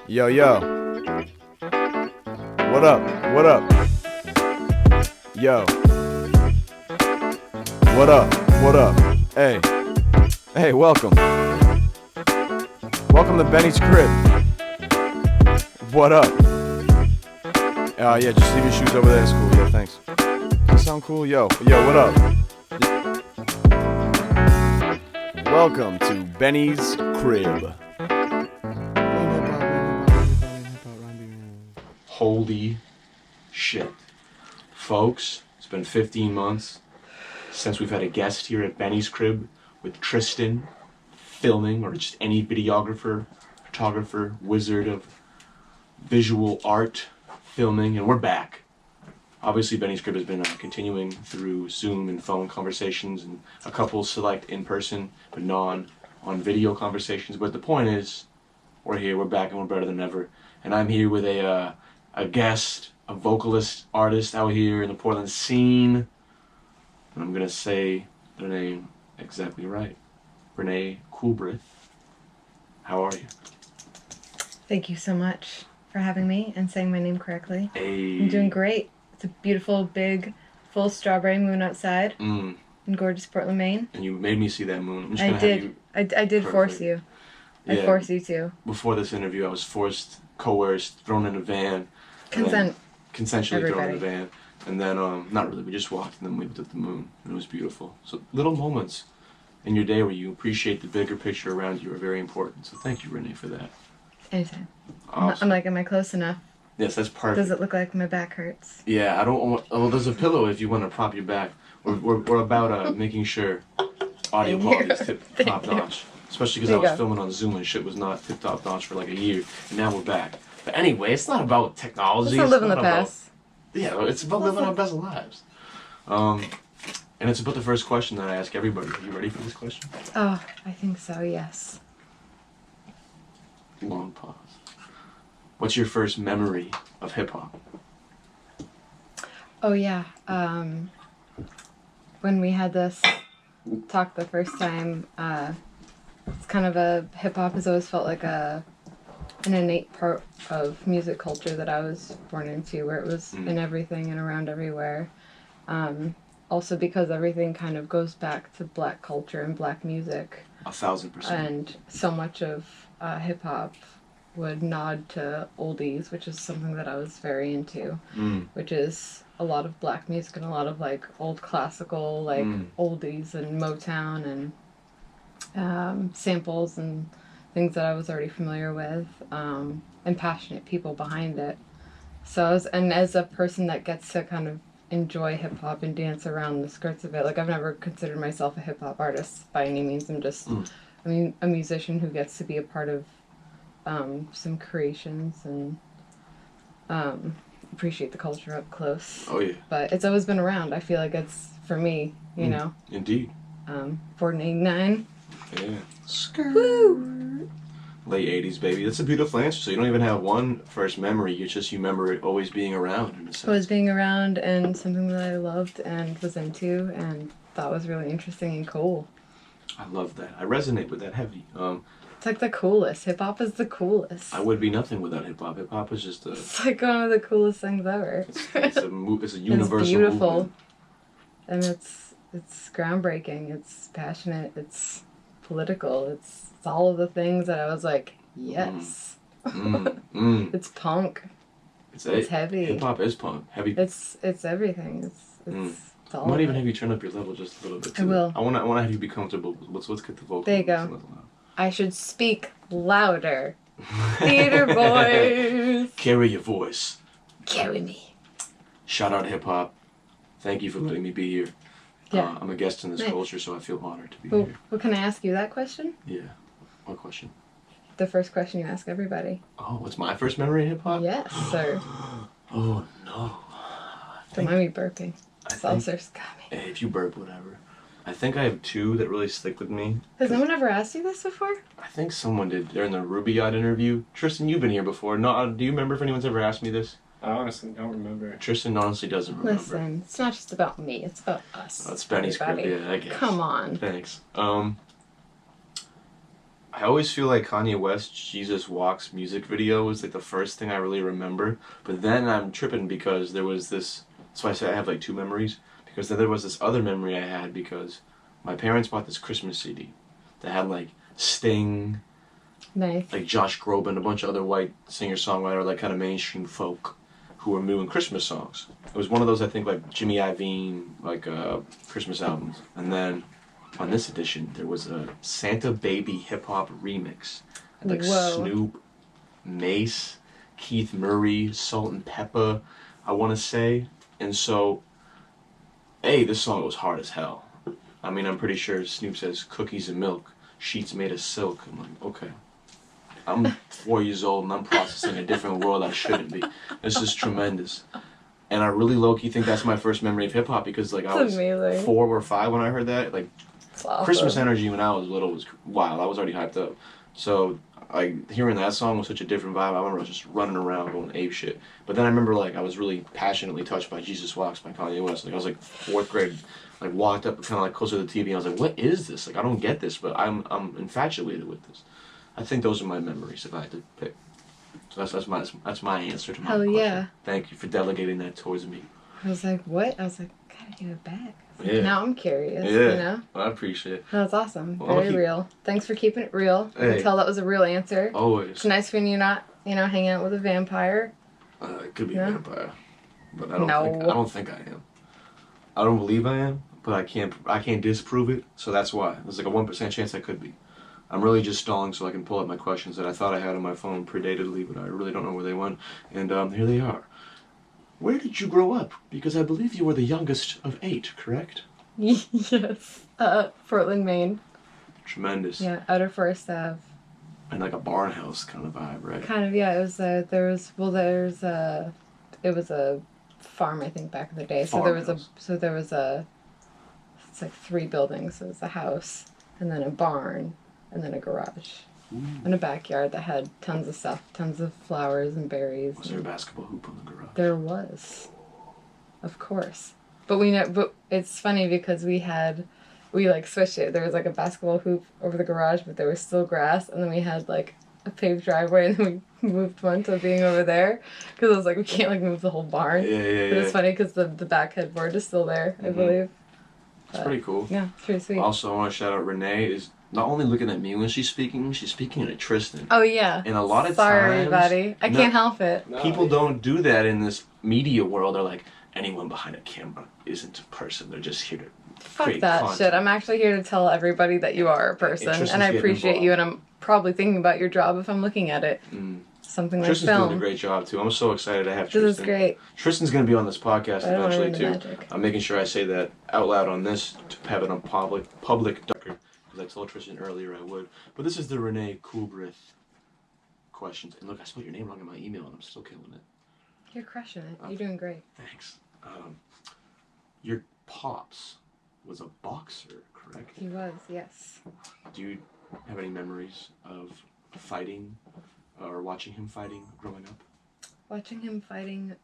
Yo, yo. What up? What up? Yo. What up? What up? Hey. Hey, welcome. Welcome to Benny's crib. What up? Yeah, just leave your shoes over there. It's cool. Yeah, thanks. Does that sound cool? Yo, what up? Welcome to Benny's crib. Holy shit. Folks, it's been 15 months since we've had a guest here at Benny's crib with Tristan filming, or just any videographer, photographer, wizard of visual art filming, and we're back. Obviously, Benny's crib has been continuing through Zoom and phone conversations and a couple select in-person but on video conversations. But the point is, we're here, we're back, and we're better than ever. And I'm here with a guest, a vocalist, artist out here in the Portland scene. And I'm going to say their name exactly right. Renee Coolbreath. How are you? Thank you so much for having me and saying my name correctly. Hey. I'm doing great. It's a beautiful, big, full strawberry moon outside in gorgeous Portland, Maine. And you made me see that moon. I'm just I gonna did. have you I did perfect. force you. Yeah. I forced you to. Before this interview, I was forced, coerced, thrown in a van. Consent. Consensually thrown in a Everybody. van. And then, not really, we just walked and then we looked at the moon. And it was beautiful. So little moments in your day where you appreciate the bigger picture around you are very important. So thank you, Renee, for that. Anytime. Awesome. I'm like, am I close enough? Yes, that's perfect. Does it look like my back hurts? Yeah, I don't want... Oh, there's a pillow if you want to prop your back. We're about making sure audio quality is top notch. Especially because I was filming on Zoom and shit was not tip top notch for like a year. And now we're back. But anyway, it's not about technology. Let's not live in the about- past. Yeah, it's about living our best lives. And it's about the first question that I ask everybody. Are you ready for this question? Oh, I think so, yes. Long pause. What's your first memory of hip-hop? Oh, yeah. When we had this talk the first time, it's kind of a hip-hop has always felt like an innate part of music culture that I was born into, where it was in everything and around everywhere. Also because everything kind of goes back to black culture and black music. 1,000%. And so much of hip-hop would nod to oldies, which is something that I was very into, which is a lot of black music and a lot of like old classical, like oldies and Motown and samples and things that I was already familiar with, and passionate people behind it. So as a person that gets to kind of enjoy hip-hop and dance around the skirts of it, like I've never considered myself a hip-hop artist by any means. I'm just a musician who gets to be a part of some creations and appreciate the culture up close. Oh, yeah. But it's always been around. I feel like it's, for me, you know. Indeed. Born in 89. Yeah. Skirt. Woo! Late 80s, baby. That's a beautiful answer. So you don't even have one first memory. You remember it always being around, in a sense. Always being around and something that I loved and was into and thought was really interesting and cool. I love that. I resonate with that heavy. It's like the coolest. Hip-hop is the coolest. I would be nothing without hip-hop. Hip-hop is just a... It's like one of the coolest things ever. It's a universal It's beautiful. movement. And it's groundbreaking. It's passionate. It's political. It's all of the things that I was like, yes. It's punk. It's heavy. Hip-hop is punk. Heavy. It's everything. It's all I might of even it. have you turn up your level just a little bit. I will. I want to have you be comfortable. Let's get the vocal. There you go. I should speak louder. Theater boys. Carry your voice. Carry me. Shout out hip hop. Thank you for letting me be here. Yeah. I'm a guest in this Nice. culture, so I feel honored to be Well, here. can I ask you that question? Yeah. What question? The first question you ask everybody. Oh, what's my first memory of hip hop? Yes, sir. Oh no. Don't mind me burping. Seltzer's got me. Hey, if you burp, whatever. I think I have two that really stick with me. Has no one ever asked you this before? I think someone did during the Rubaiyat interview. Tristan, you've been here before. No, do you remember if anyone's ever asked me this? I honestly don't remember. Tristan honestly doesn't remember. Listen, it's not just about me. It's about us. That's Benny's crib, everybody. yeah, I guess. Come on. Thanks. I always feel like Kanye West's Jesus Walks music video was like the first thing I really remember. But then I'm tripping because there was this. That's why I say I have like two memories. Because then there was this other memory I had because my parents bought this Christmas CD that had like Sting, Nice. like Josh Groban, a bunch of other white singer-songwriter, like kind of mainstream folk who were doing Christmas songs. It was one of those, I think, like Jimmy Iovine, like Christmas albums. And then on this edition, there was a Santa Baby hip-hop remix. Like Whoa. Snoop, Mace, Keith Murray, Salt and Pepper, I want to say. And so, this song was hard as hell. I mean, I'm pretty sure Snoop says cookies and milk, sheets made of silk. I'm like, okay. I'm 4 years old and I'm processing a different world I shouldn't be. This is tremendous. And I really low-key think that's my first memory of hip-hop because like I was amazing. 4 or 5 when I heard that. Like Awesome. Christmas energy when I was little was wild. I was already hyped up. So hearing that song was such a different vibe. I remember just running around going ape shit. But then I remember like I was really passionately touched by Jesus Walks by Kanye West. Like I was like 4th grade, like walked up kind of like closer to the TV and I was like, what is this? Like I don't get this, but I'm infatuated with this. I think those are my memories if I had to pick. So that's my answer to my Hell question. yeah. Thank you for delegating that towards me. I was like, what? I was like, gotta give it back. Like, Yeah. now I'm curious, Yeah. you know? I appreciate it. That's awesome. Well, Very real. Thanks for keeping it real. I Hey. can tell that was a real answer. Always. It's nice when you're not, hanging out with a vampire. It could be Yeah. a vampire, but I No. don't think I am. I don't believe I am, but I can't disprove it. So that's why there's like a 1% chance I could be. I'm really just stalling so I can pull up my questions that I thought I had on my phone predatedly, but I really don't know where they went. And here they are. Where did you grow up? Because I believe you were the youngest of 8, correct? Yes. Portland, Maine. Tremendous. Yeah, Outer Forest Ave. And like a barn house kind of vibe, right? Kind of, yeah. It was, it was a farm, I think, back in the day. Farmhouse. There was it's like 3 buildings. So it was a house, and then a barn, and then a garage. Ooh. And a backyard that had tons of stuff, tons of flowers and berries. Was there a basketball hoop in the garage? There was, of course. But but it's funny because we like switched it. There was like a basketball hoop over the garage, but there was still grass, and then we had like a paved driveway, and then we moved one to being over there because I was like, we can't like move the whole barn. Yeah. But it's funny because the back headboard is still there, I believe. It's pretty cool. Yeah, it's pretty sweet. Also, I want to shout out Renee is not only looking at me when she's speaking to Tristan. Oh yeah. And a lot of Sorry, times, everybody. I can't help it. people don't do that in this media world. They're like, anyone behind a camera isn't a person. They're just here to Fuck create that content. shit. I'm actually here to tell everybody that you are a person, Tristan's and I getting appreciate you, and I'm probably thinking about your job if I'm looking at it. Something like Tristan's film. doing a great job too. I'm so excited to have This Tristan. is great. Tristan's going to be on this podcast I don't wanna eventually ruin the too. magic. I'm making sure I say that out loud on this to have it on public record because I told Tristan earlier I would. But this is the Renee Coolbreath questions. And look, I spelled your name wrong in my email and I'm still killing it. You're crushing it. You're doing great. Thanks. Your pops was a boxer, correct? He was, yes. Do you have any memories of fighting or watching him fighting growing up? Watching him fighting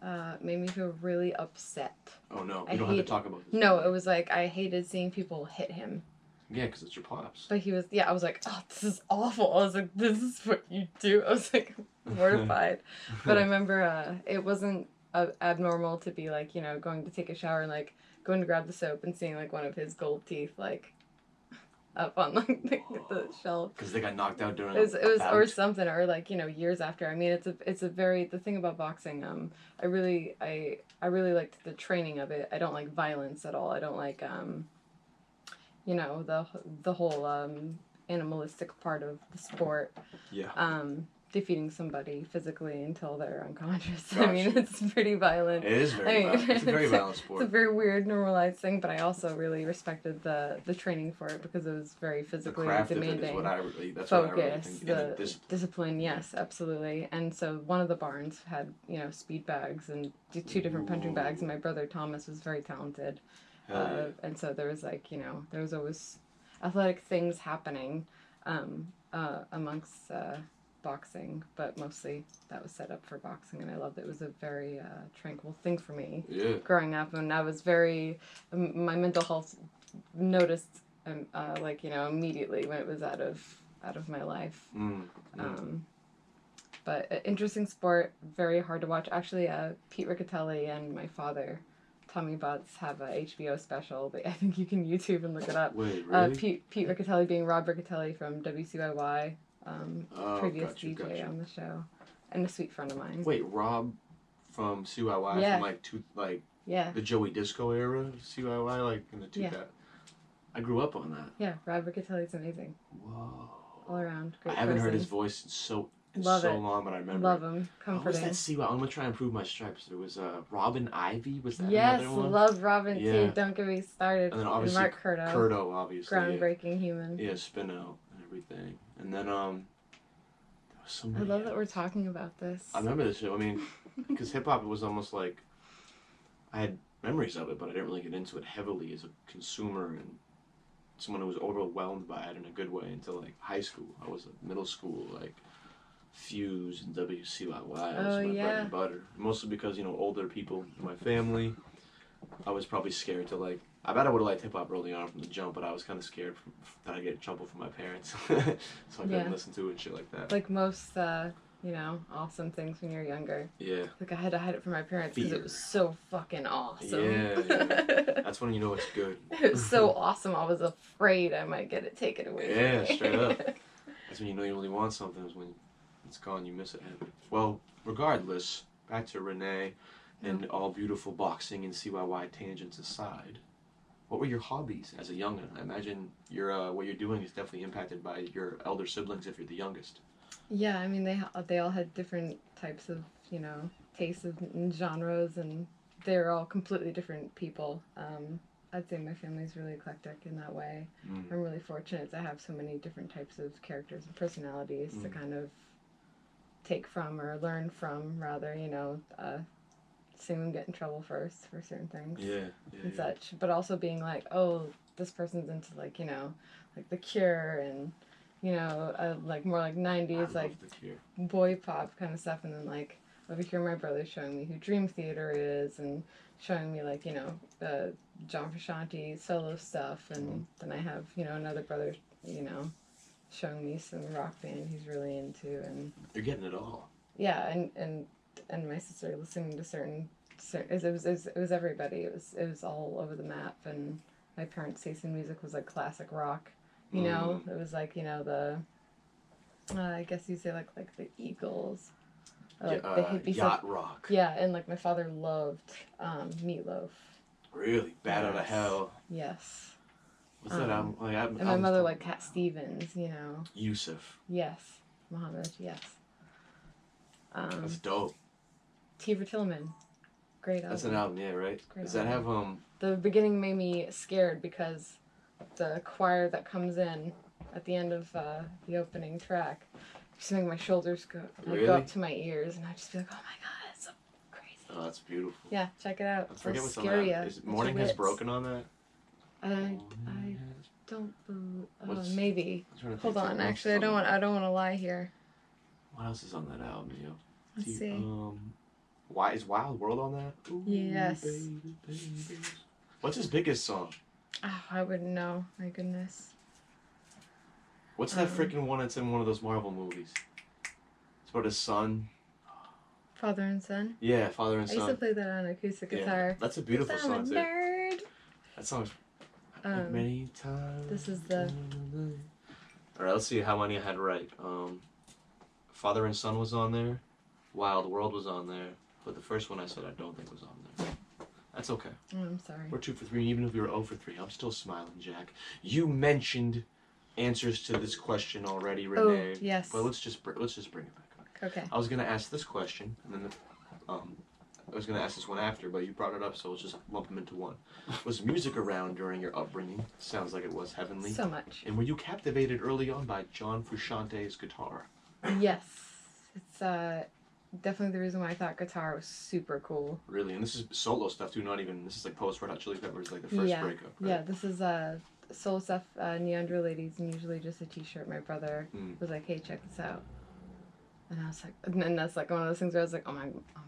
made me feel really upset. Oh no, we don't have to talk about this. No, it was like I hated seeing people hit him. Yeah, because it's your pops. But I was like, oh, this is awful. I was like, this is what you do. I was like mortified. But I remember it wasn't abnormal to be like, going to take a shower and like going to grab the soap and seeing like one of his gold teeth like up on like the shelf. Because they got knocked out during It was bout. or something, or like years after. I mean, it's a very, the thing about boxing. I really liked the training of it. I don't like violence at all. I don't like the whole animalistic part of the sport. Yeah. Defeating somebody physically until they're unconscious. Gotcha. I mean, it's pretty violent. It is very violent. It's a very violent sport. It's a very weird, normalized thing, but I also really respected the training for it because it was very physically the craft demanding. of it is what I really, that's Focus, what I really think. And the discipline, yes, absolutely. And so one of the barns had, speed bags and 2 different punching bags, and my brother Thomas was very talented. Hell yeah. And so there was like, there was always athletic things happening amongst boxing, but mostly that was set up for boxing, and I loved it. It was a very tranquil thing for me growing up, and I was very, my mental health noticed immediately when it was out of out of my life. Mm. But interesting sport, very hard to watch. Actually, Pete Riccatelli and my father, Tommy Butts, have a HBO special. But I think you can YouTube and look it up. Wait, really? Pete Riccatelli being Rob Riccatelli from WCYY, previous DJ gotcha. on the show, and a sweet friend of mine. Wait, Rob from CYY Yeah. from Yeah. the Joey Disco era of CYY, like in the 2000s. Yeah. I grew up on that. Yeah, Rob Riccatelli's amazing. Whoa. All around, great I haven't heard person. his voice in so Love it. long, but I remember. Love him. What was Comforting. that CYY? I'm gonna try and prove my stripes. There was Robin Ivy. Was that Yes, another one? love Robin Yeah. too. Don't get me started. And then obviously Mark Curto. Curto, obviously. Groundbreaking human. Yeah, Spin Out and everything. And then there was I somebody love that else. we're talking about this. I remember this show. I mean, because hip hop, it was almost like I had memories of it, but I didn't really get into it heavily as a consumer and someone who was overwhelmed by it in a good way until like high school. I was in middle school, like Fuse and WCYY was my bread and butter. Mostly because, older people in my family, I was probably scared to like, I bet I would have liked hip hop early on from the jump, but I was kind of scared that I'd get in trouble from my parents. So I couldn't listen to it and shit like that. Like most, awesome things when you're younger. Yeah. Like I had to hide it from my parents because Fear. it was so fucking awesome. Yeah. That's when you know it's good. It was so awesome. I was afraid I might get it taken away from Yeah, me. straight up. That's when you know you really want something, is when it's gone, you miss it. Well, regardless, back to Renee and all beautiful boxing and CYY tangents aside, what were your hobbies as a youngin? I imagine what you're doing is definitely impacted by your elder siblings if you're the youngest. Yeah, I mean they all had different types of tastes and genres, and they're all completely different people. I'd say my family's really eclectic in that way. I'm really fortunate to have so many different types of characters and personalities to kind of take from or learn from, rather. Seeing them get in trouble first for certain things. And such, but also being like, oh, this person's into like The Cure and like more like 90s like The Cure. boy pop kind of stuff, and then like over here my brother's showing me who Dream Theater is and showing me like John Frusciante solo stuff, and then I have another brother showing me some rock band he's really into, and You're getting it all. yeah, and my sister listening to certain it was everybody. It was all over the map, and my parents' taste in music was like classic rock. It was like the I guess you'd say like the Eagles, or, like the hippie yacht stuff. rock. Yeah, and like my father loved Meatloaf. Really? Bad Out of Hell. Yes. What's that album? And my mother liked Cat Stevens. Yusuf. Yes. Muhammad. Yes. That's dope. Tiva Tillman. Great album. That's an album, yeah, right? Great Does that have The beginning made me scared because the choir that comes in at the end of the opening track just make my shoulders go up to my ears, and I just be like, oh my god, it's so crazy. Oh, that's beautiful. Yeah, check it out. I forget It'll what's on scare that. ya. Is Morning Has Broken on that? I don't believe. What's- Maybe. I'm trying to Hold think on. what else Actually, is I on don't that. want to lie here. What else is on that album, yo? Let's see. Why is Wild World on that? Ooh, Yes. baby, baby. What's his biggest song? Oh, I wouldn't know. My goodness. What's that freaking one that's in one of those Marvel movies? It's about his son. Father and Son. Yeah, Father and I used to Son. play that on acoustic guitar. Yeah, that's a beautiful 'Cause I'm song a too. nerd. That song's many times. This is the. All right, let's see how many I had right. Father and Son was on there. Wild World was on there. But the first one I said I don't think was on there. That's okay. Oh, I'm sorry. We're 2 for 3, and even if we were 0 for 3, I'm still smiling, Jack. You mentioned answers to this question already, Renee. Oh, yes. But let's just bring it back up. Okay. I was gonna ask this question, and then I was gonna ask this one after, but you brought it up, so let's just lump them into one. Was music around during your upbringing? Sounds like it was heavenly. So much. And were you captivated early on by John Frusciante's guitar? Yes. It's definitely the reason why I thought guitar was super cool. Really, and this is solo stuff too. Not even this is like post Red Hot Chili Peppers, like the first breakup. Right? Yeah, this is soul stuff, Neander Ladies, and usually just a t-shirt. My brother was like, hey, check this out. And I was like, and then that's like one of those things where I was like, oh my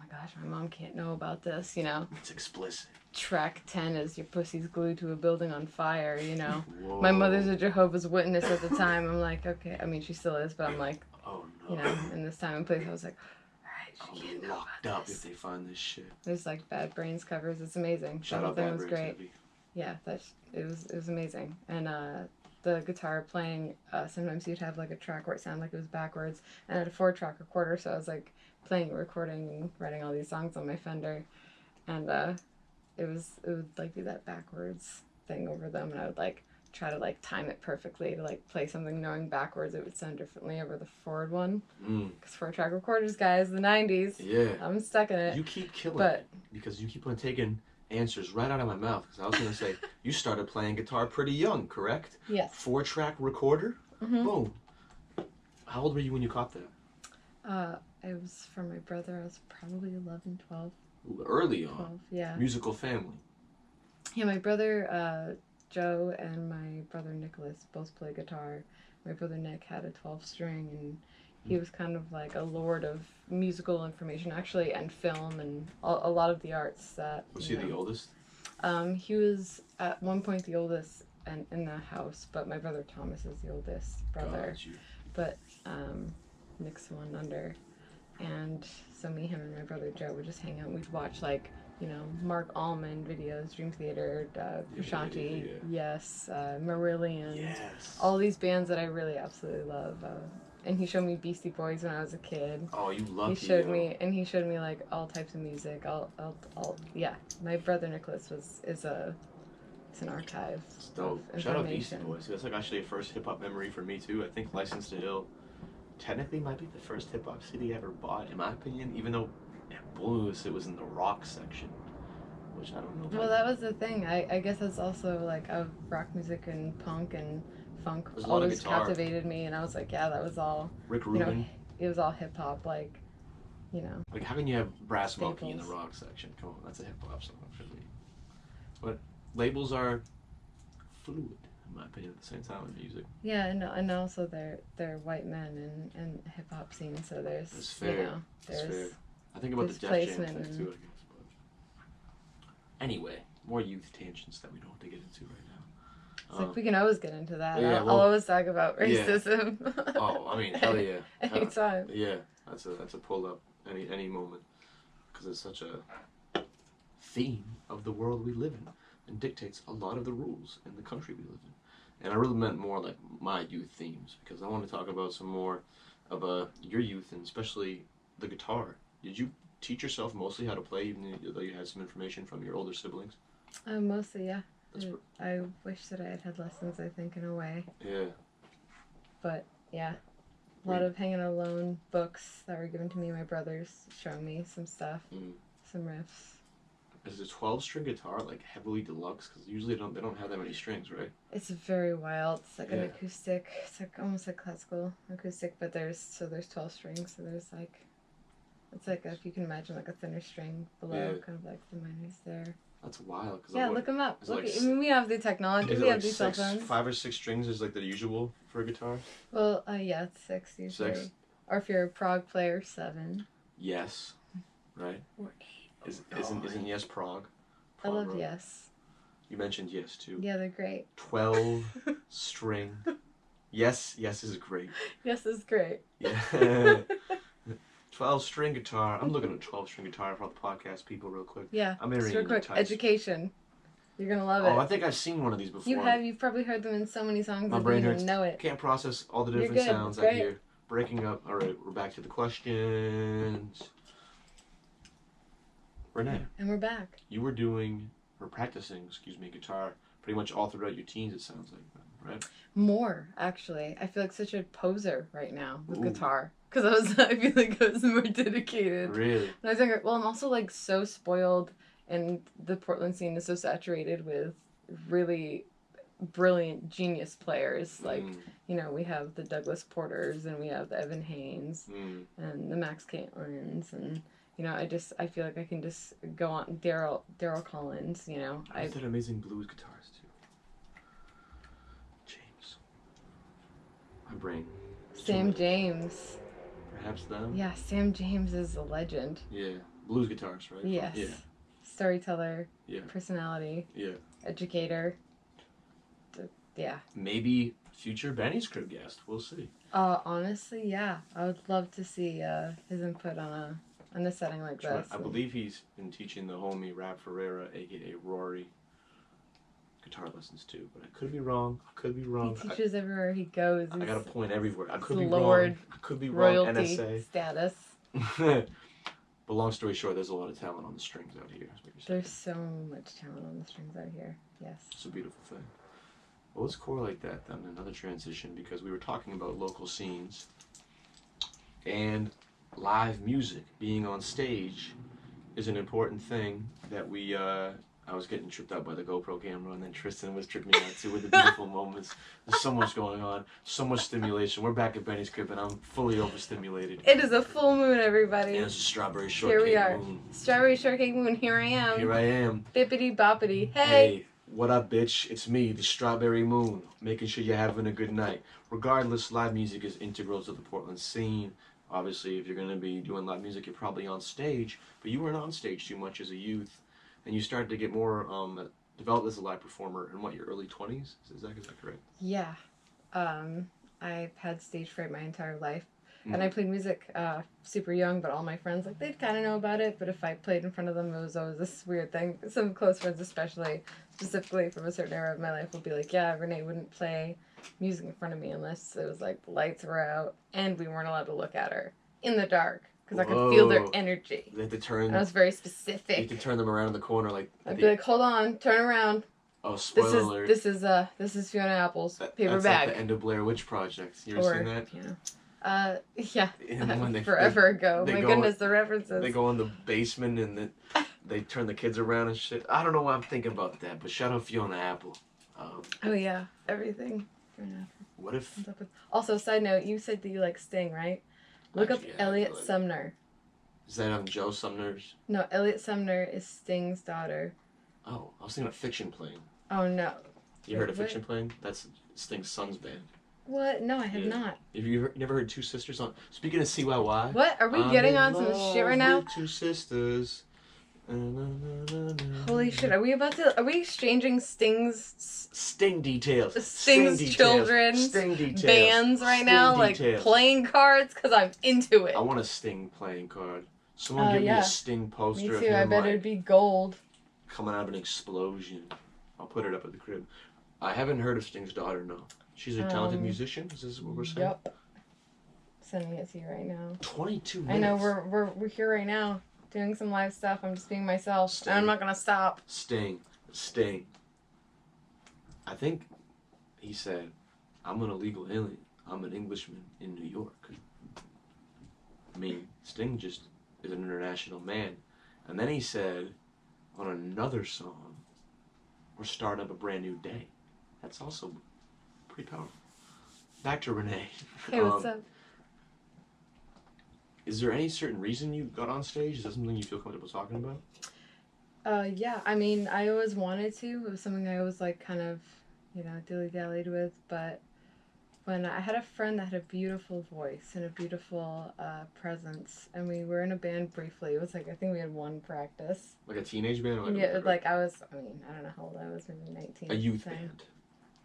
gosh, my mom can't know about this, It's explicit. track 10 is your pussy's glued to a building on fire, you know. Whoa. My mother's a Jehovah's Witness at the time. I'm like, okay. I mean, she still is, but I'm like, Oh no. you know, in this time and place, I was like, alright, I'll she be can't know locked about up this. if they find this shit. There's like Bad Brains covers. It's amazing. Shout The whole out thing Bad was Brains great. Heavy. Yeah, it was amazing. And the guitar playing, sometimes you'd have like a track where it sounded like it was backwards, and I had a 4-track recorder, so I was like playing, recording, and writing all these songs on my Fender, and it would like do that backwards thing over them, and I would like try to like time it perfectly to like play something knowing backwards it would sound differently over the forward one. Because 4-track recorders, guys, the 90s. Yeah. I'm stuck in it. You keep killing But- it because you keep on taking answers right out of my mouth. Because I was gonna say you started playing guitar pretty young, correct? Yes. 4-track recorder. Mhm. Boom. How old were you when you caught that? It was for my brother. I was probably 11, 12. Ooh, early on. 12, yeah. Musical family. Yeah, my brother Joe and my brother Nicholas both play guitar. My brother Nick had a 12-string, and he was kind of like a lord of musical information, actually, and film, and a lot of the arts that. Was he the oldest? He was at one point the oldest in the house, but my brother Thomas is the oldest brother. Got you. But Nick's the one under. And so me, him, and my brother Joe would just hang out. We'd watch, like, you know, Mark Allman videos, Dream Theater, Prashanti, Yes, Marillion, Yes. all these bands that I really absolutely love. And he showed me Beastie Boys when I was a kid. Oh, you love. He showed me like all types of music. Yeah. My brother Nicholas is an archive. It's dope. Of Shout out Beastie information. Boys. That's like actually a first hip hop memory for me too. I think License to Ill technically might be the first hip hop CD I ever bought, in my opinion. Even though at Blues it was in the rock section, which I don't know. Well, that was the thing. I guess that's also like of rock music and punk and funk There's a lot of always guitar. captivated me, and I was like, yeah, that was all. Rick You Rubin. know, it was all hip hop, like, you know. Like, how can you have Brass Monkey in the Staples. rock section? Come on, that's a hip hop song for me. But labels are fluid, in my opinion, at the same time with music. Yeah, and also they're white men and hip hop scene, so there's That's fair. you know That's there's fair. I think about the Def Jam displacement thing and- too, I guess. But anyway, more youth tangents that we don't have to get into right now. it's like we can always get into that. yeah, I'll well, always talk about yeah. racism. Oh, I mean, hell yeah. Anytime. Yeah, that's a pull up any moment, because it's such a theme of the world we live in and dictates a lot of the rules in the country we live in. And I really meant more like my youth themes, because I want to talk about some more of your youth, and especially the guitar. Did you teach yourself mostly how to play, even though you had some information from your older siblings? Mostly, yeah. That's I wish that I had had lessons, I think, in a way. Yeah. But, yeah. A lot of hanging alone books that were given to me. My brothers showing me some stuff, some riffs. Is a 12-string guitar like heavily deluxe? Because usually they don't have that many strings, right? It's very wild. It's like an Yeah. acoustic. It's like almost like classical acoustic, but there's 12 strings. So there's like, it's like if you can imagine like a thinner string below, Yeah. kind of like the minors there. That's wild. Cause Yeah, look them up. is it Look, like I mean, we have the technology. Is We it have like these cell six, phones. 5 or 6 strings is like the usual for a guitar? Well, yeah, it's 6 usually. 6? Or if you're a prog player, 7. Yes. Right? Or 8. Isn't Yes Prague? I love Rock? Yes. You mentioned Yes too. Yeah, they're great. 12 string. Yes is great. Yes is great. Yeah. 12 string guitar. I'm looking at a 12 string guitar for all the podcast people real quick. Yeah. I'm Just entering real you quick, types. education. You're gonna love Oh, it. I think I've seen one of these before. You've probably heard them in so many songs My that you brain don't hurts. even know it. Can't process all the You're different good, sounds it's I great. hear. Breaking up. All right, we're back to the questions. Renee, And we're back. you were practicing, guitar pretty much all throughout your teens, it sounds like, right? More, actually. I feel like such a poser right now with Ooh. guitar. Because I feel like I was more dedicated. Really? When I was younger. Well, I'm also like so spoiled, and the Portland scene is so saturated with really brilliant genius players. Like, you know, we have the Douglas Porters, and we have the Evan Haynes, and the Max Catlins, and you know, I feel like I can just go on. Daryl Collins, you know. I had amazing blues guitars too. James. My brain. Sam James. Perhaps them? Yeah, Sam James is a legend. Yeah. Blues guitars, right? Yes. Yeah. storyteller, Yeah. personality, Yeah. educator. Yeah. Maybe future Benny's Crib guest. We'll see. Honestly, yeah. I would love to see his input on a setting like this. I believe he's been teaching the homie Rap Ferreira, aka Rory, guitar lessons too. But I could be wrong. He teaches everywhere he goes. I got a point everywhere. I could be Lord wrong. I could be wrong. royalty NSA. status. But long story short, there's a lot of talent on the strings out here. Is what you're saying. There's so much talent on the strings out here. Yes. It's a beautiful thing. Well, let's correlate that then, another transition, because we were talking about local scenes and live music. Being on stage is an important thing that we, I was getting tripped out by the GoPro camera, and then Tristan was tripping me out too with the beautiful moments. There's so much going on, so much stimulation. We're back at Benny's Crib, and I'm fully overstimulated. It is a full moon, everybody. And it's a strawberry shortcake Here we are. moon. Strawberry shortcake moon, here I am. Here I am. Bippity boppity. Hey! Hey, what up, bitch? It's me, the Strawberry Moon, making sure you're having a good night. Regardless, live music is integral to the Portland scene. Obviously, if you're going to be doing live music, you're probably on stage, but you weren't on stage too much as a youth, and you started to get more developed as a live performer in, what, your early 20s? Is that correct? Yeah. I've had stage fright my entire life. And I played music super young, but all my friends, like, they'd kind of know about it. But if I played in front of them, it was always this weird thing. Some close friends, specifically from a certain era of my life, would be like, yeah, Renee wouldn't play music in front of me unless it was like the lights were out and we weren't allowed to look at her in the dark because I could feel their energy. They had to turn. And I was very specific. You had to turn them around in the corner, like. I'd be like, hold on, turn around. Oh, spoiler alert! This is Fiona Apple's paper that's bag. Like the end of Blair Witch Project. You ever seen that? Yeah. And when Forever ago. My goodness, the references. They go in the basement and they turn the kids around and shit. I don't know why I'm thinking about that, but shout out Fiona Apple. Oh yeah, everything. Fiona Apple. What if? Also, side note, you said that you like Sting, right? Look up Elliot Sumner. Is that Joe Sumner's? No, Elliot Sumner is Sting's daughter. Oh, I was thinking of Fiction Plane. Oh no. You heard of Fiction Plane? That's Sting's son's band. What? No, I have not. Have you never heard Two Sisters on? Speaking of CYY. What? Are we getting on some shit right now? Two Sisters. Holy shit! Are we exchanging Sting details? Sting's children. Sting details. Bands right now, like playing cards, because I'm into it. I want a Sting playing card. Someone give me a Sting poster. Me too. Of him, I bet it'd be gold. Coming out of an explosion. I'll put it up at the crib. I haven't heard of Sting's daughter. No. She's a talented musician. Is this what we're saying? Yep. Sending it to you right now. 22 minutes. I know we're here right now doing some live stuff. I'm just being myself, Sting. And I'm not gonna stop. Sting. I think he said, "I'm an illegal alien. I'm an Englishman in New York." I mean, Sting just is an international man. And then he said, on another song, "We're starting up a brand new day." That's also pretty powerful. Back to Renee. Hey, what's up? Is there any certain reason you got on stage? Is that something you feel comfortable talking about? Yeah. I mean, I always wanted to. It was something I always like kind of, dilly-dallied with. But when I had a friend that had a beautiful voice and a beautiful presence, and we were in a band briefly. It was like, I think we had one practice. Like a teenage band? Or I don't know how old I was, maybe 19. A youth band.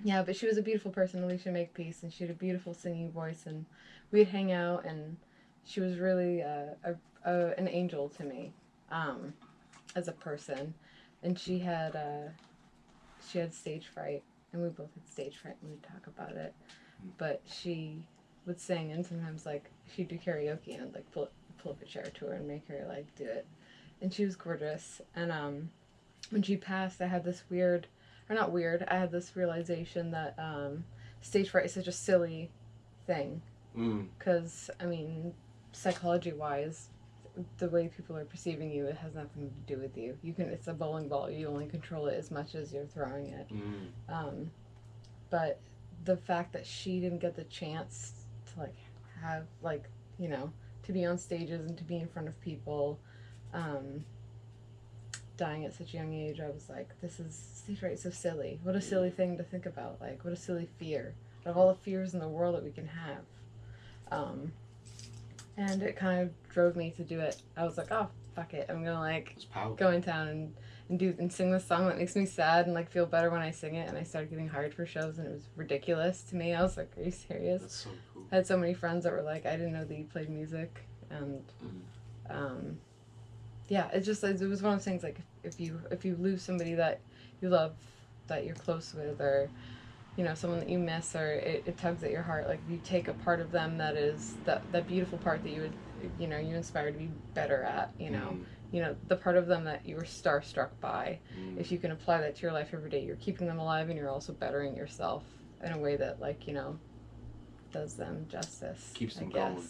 Yeah, but she was a beautiful person, Alicia Makepeace, and she had a beautiful singing voice, and we'd hang out, and she was really an angel to me as a person. And she had stage fright, and we both had stage fright when we'd talk about it. But she would sing, and sometimes, like, she'd do karaoke, and I'd, like, pull up a chair to her and make her, like, do it. And she was gorgeous. And when she passed, I had this I had this realization that stage fright is such a silly thing. Because, I mean, psychology-wise, the way people are perceiving you, it has nothing to do with you. It's a bowling ball. You only control it as much as you're throwing it. But the fact that she didn't get the chance to, like, have, like, to be on stages and to be in front of people, dying at such a young age, I was like, stage fright is so silly. What a silly thing to think about. Like, what a silly fear. Of all the fears in the world that we can have. And it kind of drove me to do it. I was like, oh, fuck it, I'm gonna like It's powerful. go in town and sing this song that makes me sad and like feel better when I sing it. And I started getting hired for shows, and it was ridiculous to me. I was like, are you serious? That's so cool. I had so many friends that were like, I didn't know that you played music. And yeah, it was one of those things, like if you lose somebody that you love, that you're close with, or you know, someone that you miss, or it tugs at your heart, like if you take a part of them that is that beautiful part that you would, you know, you inspire to be better at, you know, the part of them that you were starstruck by, if you can apply that to your life every day, you're keeping them alive, and you're also bettering yourself in a way that, like, you know, does them justice. Keeps them going.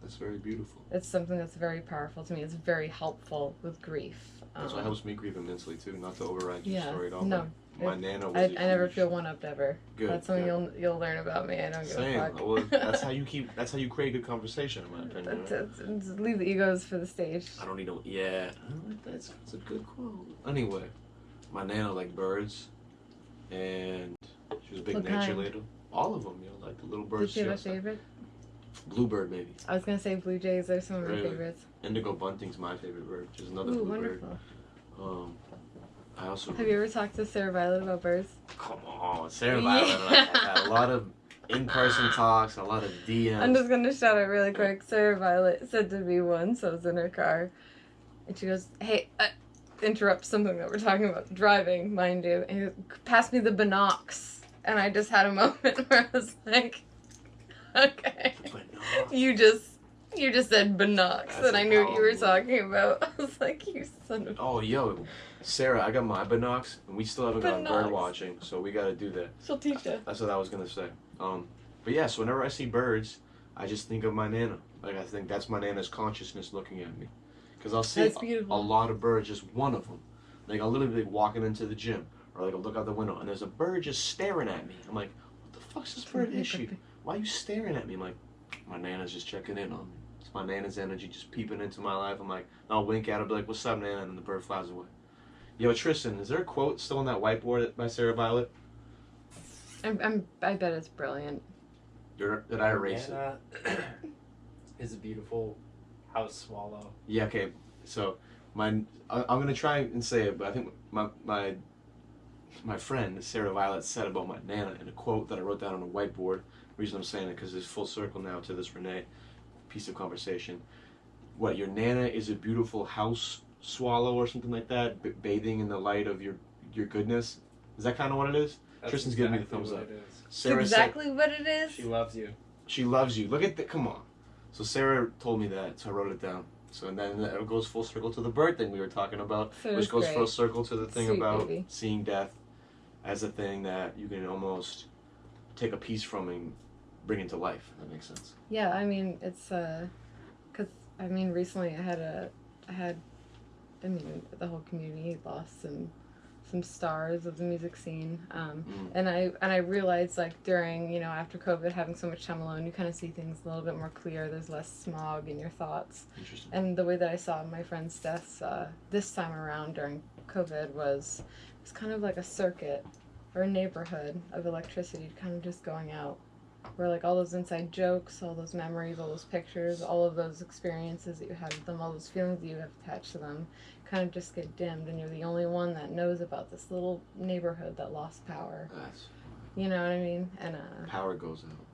That's very beautiful. It's something that's very powerful to me. It's very helpful with grief. That's what helps me grieve immensely too. Not to override your story at all. No. My Nana was I never feel one-upped ever. Good. That's something you'll learn about me. I don't give a fuck. Well, that's how you create good conversation, in my opinion. Just leave the egos for the stage. I don't need no. Yeah, that's a good quote. Anyway, my Nana liked birds, and she was a big nature lady. All of them, you know, like the little birds. Did you have a favorite? Bluebird, maybe. I was gonna say blue jays are some of my favorites. Indigo bunting's my favorite bird. Which is another Ooh, bluebird. wonderful. I also. Have you ever talked to Sarah Violet about birds? Come on, Sarah Violet. I've had a lot of in-person talks, a lot of DMs. I'm just gonna shout out really quick. Sarah Violet said to me once, I was in her car, and she goes, "Hey," interrupt something that we're talking about, driving, mind you, and he goes, "Pass me the binocs," and I just had a moment where I was like, "Okay, you just said binocs," and I knew what you were talking about. I was like, "You son of." Oh, yo, Sarah, I got my binocs, and we still haven't gone bird watching, so we got to do that. She'll teach you. That's what I was gonna say. But yeah, so whenever I see birds, I just think of my Nana. Like, I think that's my Nana's consciousness looking at me, because I'll see a lot of birds, just one of them. Like, I'll literally be walking into the gym, or like I'll look out the window, and there's a bird just staring at me. I'm like, what the fuck's this bird issue? Why are you staring at me? I'm like, my Nana's just checking in on me. It's my Nana's energy just peeping into my life. I'm like, I'll wink at her, be like, what's up, Nana? And then the bird flies away. Yo, Tristan, is there a quote still on that whiteboard by Sarah Violet? I bet it's brilliant. Did I erase Nana is a beautiful house swallow. Yeah, okay. So, I'm going to try and say it, but I think my friend, Sarah Violet, said about my Nana in a quote that I wrote down on a whiteboard. The reason I'm saying it because it's full circle now to this Renee piece of conversation. What, your Nana is a beautiful house swallow or something like that, bathing in the light of your goodness? Is that kind of what it is? That's Tristan's giving me the thumbs up. Sarah exactly what it is? She loves you. She loves you. Look at that. Come on. So Sarah told me that, so I wrote it down. So and then it goes full circle to the bird thing we were talking about, which goes full circle to the thing about seeing death as a thing that you can almost take a piece from and bring into life. If that makes sense. Yeah, I mean, it's because I mean recently the whole community lost some stars of the music scene, and I realized, like, during, you know, after COVID, having so much time alone, you kind of see things a little bit more clear. There's less smog in your thoughts. Interesting. And the way that I saw my friends' deaths this time around during COVID was kind of like a circuit or a neighborhood of electricity kind of just going out, where, like, all those inside jokes, all those memories, all those pictures, all of those experiences that you had with them, all those feelings that you have attached to them, kind of just get dimmed, and you're the only one that knows about this little neighborhood that lost power. You know what I mean? And power goes out.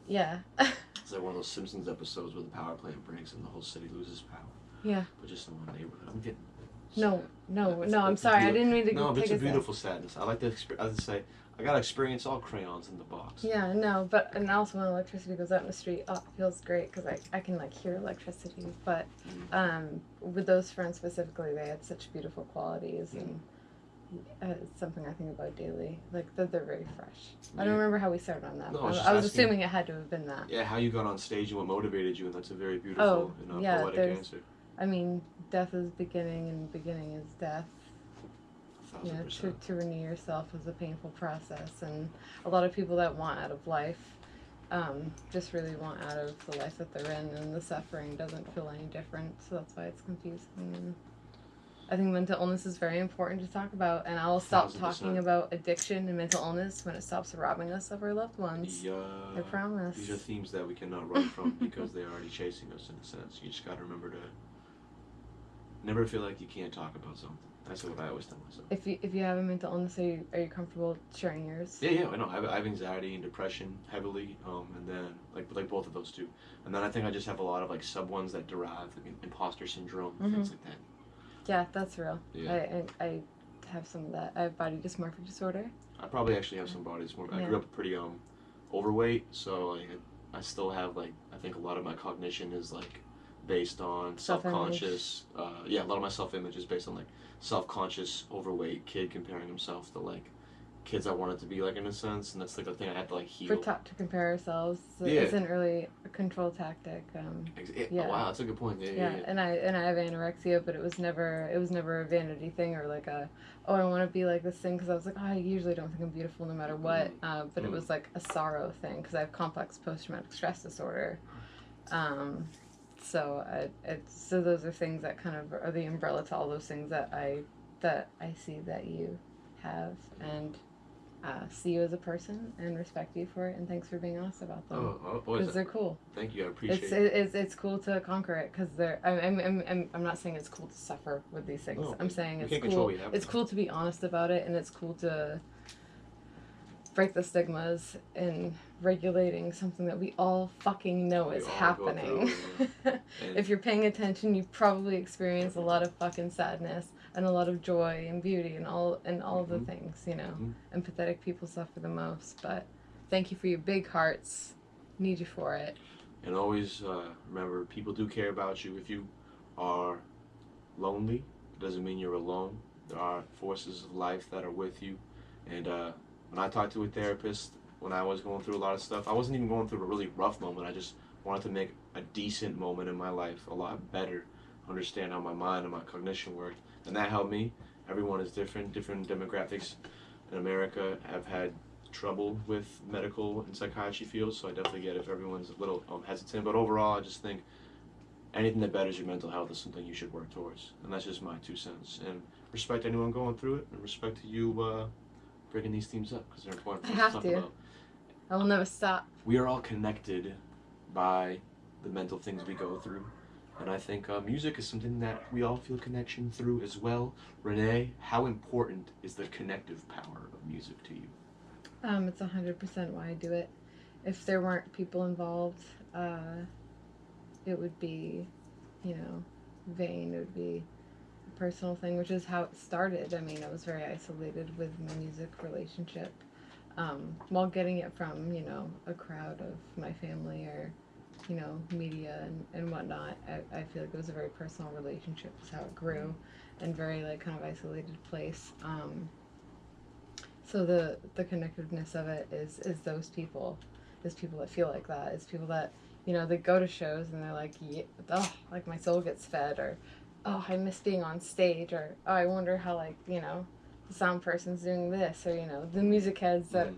Yeah. It's like one of those Simpsons episodes where the power plant breaks and the whole city loses power. Yeah. But just in one neighborhood. I'm getting. No, I'm sorry. I didn't mean to. No, but it's a beautiful sadness. I like to. I say, I gotta experience all crayons in the box. Yeah, no, and also when electricity goes out in the street, it feels great because I can, like, hear electricity. But with those friends specifically, they had such beautiful qualities, and it's something I think about daily. Like, they're very fresh. I don't remember how we started on that. No, I was assuming it had to have been that. Yeah, how you got on stage and what motivated you, and that's a very beautiful poetic answer. I mean, death is beginning, and beginning is death. You know, to renew yourself is a painful process, and a lot of people that want out of life just really want out of the life that they're in, and the suffering doesn't feel any different, so that's why it's confusing. And I think mental illness is very important to talk about, and I'll stop 1000%. Talking about addiction and mental illness when it stops robbing us of our loved ones. Yeah, I promise. These are themes that we cannot run from because they're already chasing us in a sense. You just gotta remember to never feel like you can't talk about something. That's what I always tell myself. If you have a mental illness, are you comfortable sharing yours? Yeah, I know. I have anxiety and depression heavily, and then like both of those two, and then I think I just have a lot of like sub ones that derive like imposter syndrome, things like that. Yeah, that's real. Yeah. I have some of that. I have body dysmorphic disorder. I probably actually have some body dysmorphia. I Yeah. grew up pretty overweight, so like I still have like I think a lot of my cognition is like based on self-conscious. Yeah, a lot of my self-image is based on like self-conscious overweight kid comparing himself to like kids I wanted to be like in a sense, and that's like a thing I had to like heal. We're taught to compare ourselves. Yeah. It's an early control tactic. Yeah. Oh, wow, that's a good point. Yeah, and I have anorexia, but it was never a vanity thing or like I want to be like this thing because I was like, I usually don't think I'm beautiful no matter what, but it was like a sorrow thing because I have complex post-traumatic stress disorder. So so those are things that kind of are the umbrella to all those things that I see that you have, and see you as a person and respect you for it, and thanks for being honest about them because they're cool. Thank you, I appreciate it. It's cool to conquer it because they're. I'm not saying it's cool to suffer with these things. No, I'm saying you it's can't cool. control It's cool to be honest about it, and it's cool to break the stigmas in regulating something that we all fucking know is happening. If you're paying attention, you probably experience a lot of fucking sadness and a lot of joy and beauty and all of the things, you know. Empathetic people suffer the most, but thank you for your big hearts. Need you for it. And always remember, people do care about you. If you are lonely, it doesn't mean you're alone. There are forces of life that are with you. And when I talked to a therapist, when I was going through a lot of stuff, I wasn't even going through a really rough moment. I just wanted to make a decent moment in my life a lot better, understand how my mind and my cognition worked. And that helped me. Everyone is different. Different demographics in America have had trouble with medical and psychiatry fields, so I definitely get if everyone's a little hesitant. But overall, I just think anything that betters your mental health is something you should work towards. And that's just my 2 cents. And respect anyone going through it, and respect to you bringing these themes up, because they're important for us to talk about. I will never stop. We are all connected by the mental things we go through. And I think music is something that we all feel connection through as well. Renee, how important is the connective power of music to you? It's 100% why I do it. If there weren't people involved, it would be, vain. It would be a personal thing, which is how it started. I mean, I was very isolated with my music relationship. While getting it from, a crowd of my family or, media and whatnot, I feel like it was a very personal relationship. Is how it grew, and very kind of isolated place. So the connectiveness of it is those people, is people that feel like that, is people that they go to shows and they're like, yeah, oh, like my soul gets fed, or oh, I miss being on stage, or oh, I wonder how the sound person's doing this, or the music heads that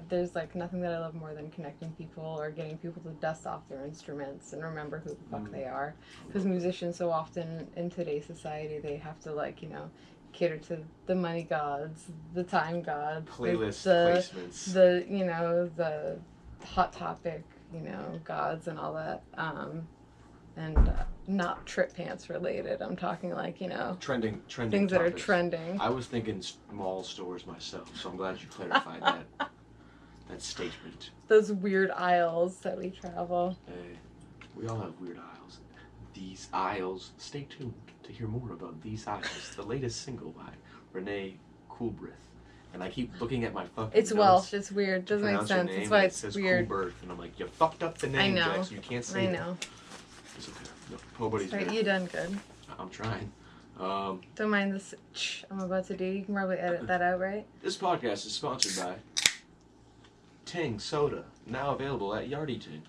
there's nothing that I love more than connecting people or getting people to dust off their instruments and remember who the fuck they are. Because musicians so often in today's society, they have to cater to the money gods, the time gods, placements, the hot topic, gods and all that. And not trip pants related. I'm talking trending things that are topics. trending. I was thinking mall stores myself, so I'm glad you clarified that statement. Those weird aisles that we travel. Hey, we all have weird aisles. These aisles. Stay tuned to hear more about These Aisles, the latest single by Renee Coolbreath. And I keep looking at my fucking It's notes. Welsh. It's weird. Doesn't make sense. Name, That's why it says weird. Coolbrith, and I'm like, you fucked up the name, I know. Jack, so you can't say I it. know. It's okay. No, nobody's Right, mad. you done good. I'm trying. Don't mind this I'm about to do. You can probably edit that out, right? This podcast is sponsored by Ting Soda, now available at Yardie Ting.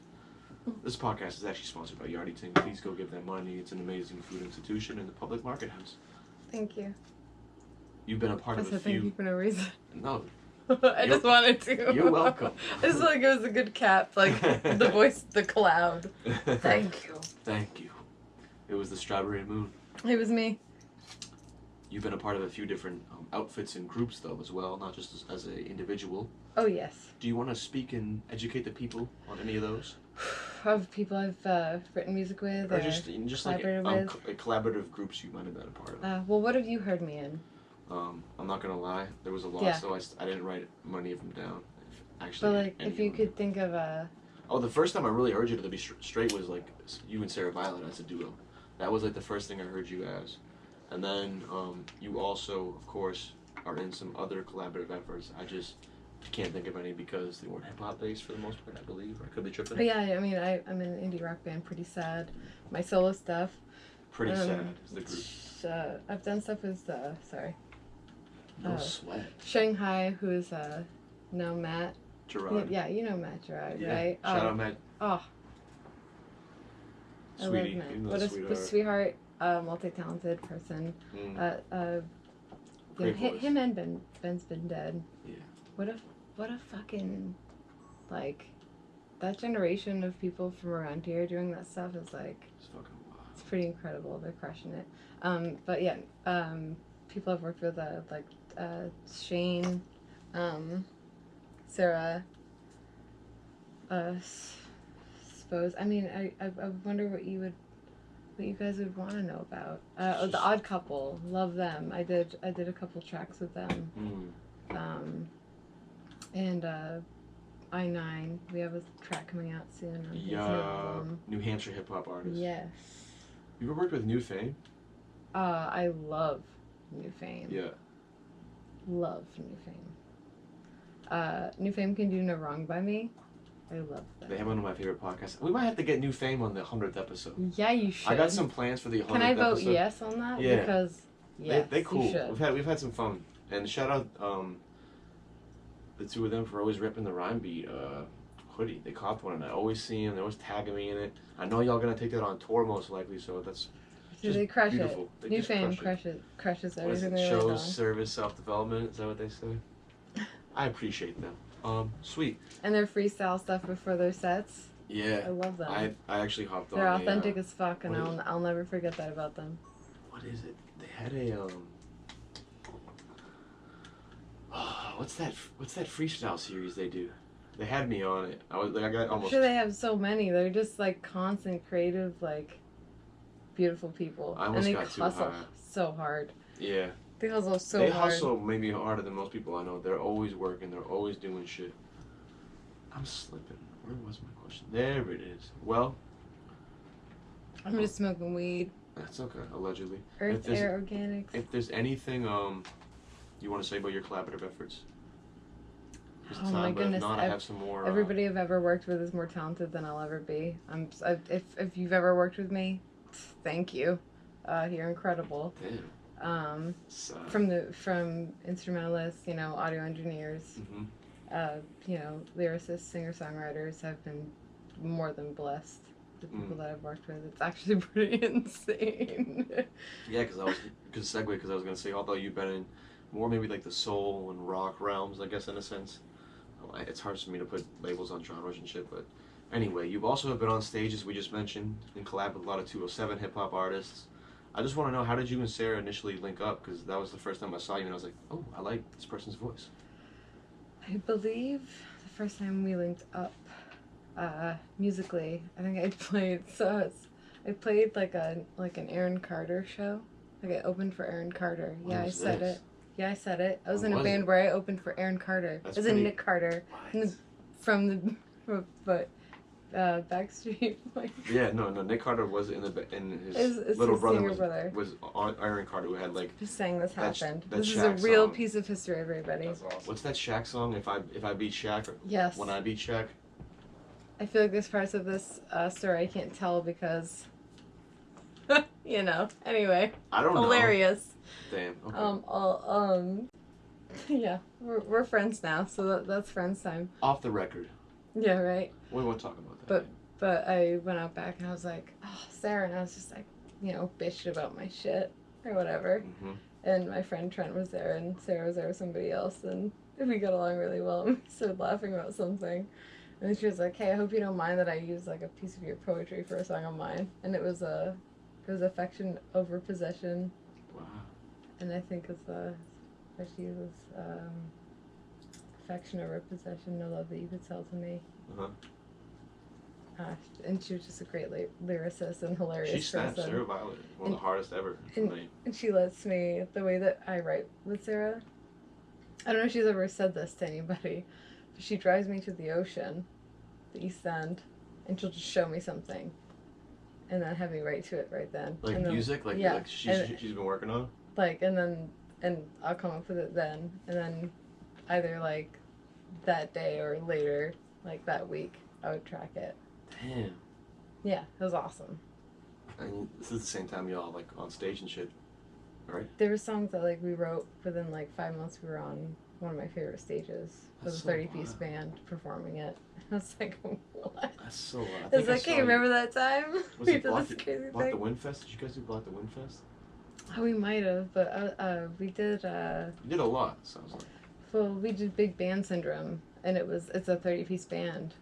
This podcast is actually sponsored by Yardie Ting. Please go give them money. It's an amazing food institution in the public market house. Thank you. You've been a part I of a said thank you few. for no reason. No, I just wanted to. You're welcome. I just felt like it was a good cap, the voice, the cloud. Thank you. Thank you. It was the Strawberry Moon. It was me. You've been a part of a few different outfits and groups, though, as well, not just as an individual. Oh, yes. Do you want to speak and educate the people on any of those? of people I've written music with, or just like collaborated with. like collaborative groups you might have been a part of. Well, what have you heard me in? I'm not gonna lie, there was a lot, Yeah. so I didn't write many of them down. Actually, But like, if you could think of Oh, the first time I really heard you to be straight was like you and Sarah Violet as a duo. That was like the first thing I heard you as, and then you also, of course, are in some other collaborative efforts. I just can't think of any because they weren't hip hop based for the most part. I believe, or I could be tripping. But yeah, I mean, I'm in an indie rock band, Pretty Sad. My solo stuff. Pretty Sad is the group. I've done stuff with sorry. No sweat. Shanghai, who's no Matt. Gerard. Yeah, you know Matt Gerard, Yeah. right? Shout out Matt. Oh, I love Sweetie. Matt. Even What though a sweetheart, multi-talented person. Great voice. Him and Ben's been dead. Yeah. What a fucking, like, that generation of people from around here doing that stuff is like, It's fucking wild. it's pretty incredible. They're crushing it. But yeah, people I've worked with, like Shane, Sarah, suppose. I mean, I wonder what you guys would want to know about. The Odd Couple, love them. I did a couple tracks with them. And I9, we have a track coming out soon on his new album. New Hampshire hip hop artist. Yes. You ever worked with New Fame? I love New Fame. Yeah. Love New Fame. New Fame can do no wrong by me. I love them. They have one of my favorite podcasts. We might have to get New Fame on the 100th episode. Yeah, you should. I got some plans for the 100th episode. Can I vote yes on that? Yeah. Because yes, they cool. you should. We've had some fun. And shout out the two of them for always ripping the Rhyme Beat hoodie. They copped one and I always see them. They always tagging me in it. I know y'all gonna take that on tour most likely, so that's Do they crush beautiful. it? They New just Fame crush it. crushes What is everything it? they work on. Shows, service, self-development. Is that what they say? I appreciate them. Sweet. And their freestyle stuff before their sets. Yeah. I love them. I actually hopped They're on. authentic as fuck, and what is- I'll never forget that about them. What is it? They had a what's that freestyle series they do? They had me on it. I got I'm almost. sure they have so many. They're just like constant, creative, like beautiful people, I and almost they got too hustle high. so hard. Yeah. They hustle so They hard. hustle maybe harder than most people I know. They're always working. They're always doing shit. I'm slipping. Where was my question? There it is. Well, I'm just smoking weed. that's okay. Allegedly. Earth, there's- Air, Organics. If there's anything you want to say about your collaborative efforts, here's the Oh my time, but if goodness, not, I have some more. Everybody I've ever worked with is more talented than I'll ever be. If you've ever worked with me, thank you. You're incredible. Damn. From instrumentalists, audio engineers, lyricists, singer-songwriters have been more than blessed. The people that I've worked with, it's actually pretty insane. Yeah, because I was gonna say, although you've been in more maybe like the soul and rock realms, I guess in a sense. It's hard for me to put labels on genres and shit, but anyway, you've also been on stages we just mentioned and collab with a lot of 207 hip hop artists. I just want to know, how did you and Sarah initially link up? Because that was the first time I saw you, and I was like, oh, I like this person's voice. I believe the first time we linked up musically, I think I played like an Aaron Carter show. Like I opened for Aaron Carter. Yeah, I said it. Yeah, I said it. I was in a band where I opened for Aaron Carter. That's I was in pretty- Nick Carter from Backstreet. Like, Yeah, no, Nick Carter was in his It's little his brother singer was, brother. was on Aaron Carter, who had like, just saying this That sh- happened. that This is a Shaq real song. piece of history, everybody. That's awesome. what's that Shaq song? If I beat Shaq, or Yes. when I beat Shaq. I feel like there's parts of this story I can't tell because, Anyway, I don't hilarious. know. Damn. Okay. Yeah, we're friends now, so that's friends time. Off the record. Yeah, right. We won't talk about that. But I went out back and I was like, oh, Sarah, and I was just like, bitched about my shit or whatever. Mhm. And my friend Trent was there, and Sarah was there with somebody else, and we got along really well. And we started laughing about something, and then she was like, "Hey, I hope you don't mind that I used like a piece of your poetry for a song of mine." And it was affection over possession, Wow. and I think it's what she uses affection over possession, no love that you could sell to me. Uh-huh. And she was just a great lyricist and hilarious She snaps. person. Sarah Violet, one of the hardest ever for me. And she lets me, the way that I write with Sarah, I don't know if she's ever said this to anybody, but she drives me to the ocean, the East End, and she'll just show me something, and then have me write to it right then. Like and then, music, like, yeah, like she's been working on. like, and I'll come up with it then, and then either like that day or later, like that week, I would track it. Damn. Yeah, it was awesome. And this is the same time y'all like on stage and shit, right? There were songs that like we wrote within like 5 months. We were on one of my favorite stages with a That's so 30-piece wild. band performing it. I was like, what? That's so wild. I was like, hey, remember that time? Was We it did Block this the, crazy Block the thing. Windfest? Did you guys do Block the Windfest? Oh, we might have, but we did. You did a lot. Sounds like. Well, we did Big Band Syndrome, and it's a 30-piece band.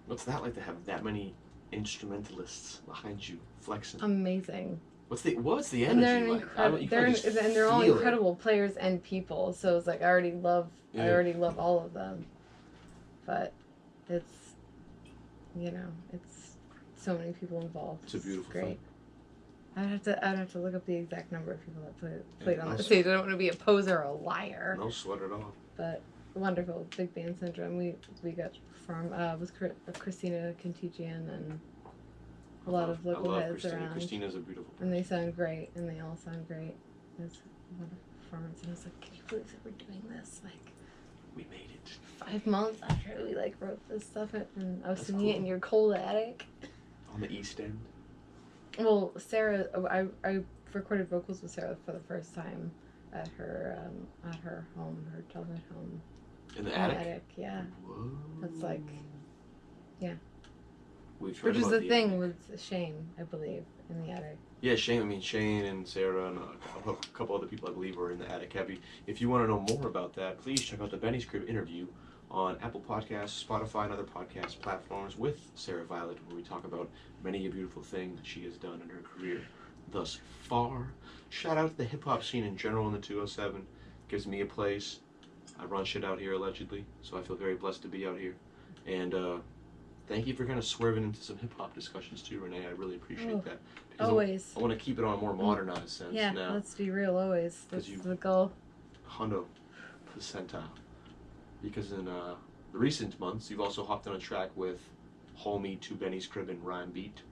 What's that like to have that many instrumentalists behind you flexing? Amazing. What's the energy And they're like? they're all incredible players and people. So it's like I already love all of them. But it's it's so many people involved. It's a beautiful great. thing. I'd have to look up the exact number of people that played on no the stage. I don't want to be a poser or a liar. No sweat at all. But wonderful. Big Band Syndrome. We got to perform with Christina Contigian and a lot of local heads Christina. around. Christina's a beautiful And person. they sound great, and they all sound great. It was a wonderful performance, and I was like, can you believe that we're doing this? Like, We made it. 5 months after we like wrote this stuff, and I was That's singing it cool. in your cold attic. On the East End. Well, Sarah, I recorded vocals with Sarah for the first time at her home, her childhood home. In the In attic? yeah. Whoa. That's like, yeah. We've heard Which is about the thing attic. with Shane, I believe, in the attic. Yeah, Shane and Sarah and a couple other people I believe were in the attic heavy. If you want to know more about that, please check out the Benny's Crib interview on Apple Podcasts, Spotify, and other podcast platforms with Sarah Violet, where we talk about many a beautiful thing that she has done in her career thus far. Shout out to the hip hop scene in general in the 207. Gives me a place. I run shit out here allegedly, so I feel very blessed to be out here. And thank you for kind of swerving into some hip hop discussions too, Renee. I really appreciate that. Because Always. I want to keep it on a more modernized sense Yeah, now. let's be real, always. That's you- the goal. Hundo percentile. Because in the recent months, you've also hopped on a track with Homie to Benny's Crib and Rhyme Beat,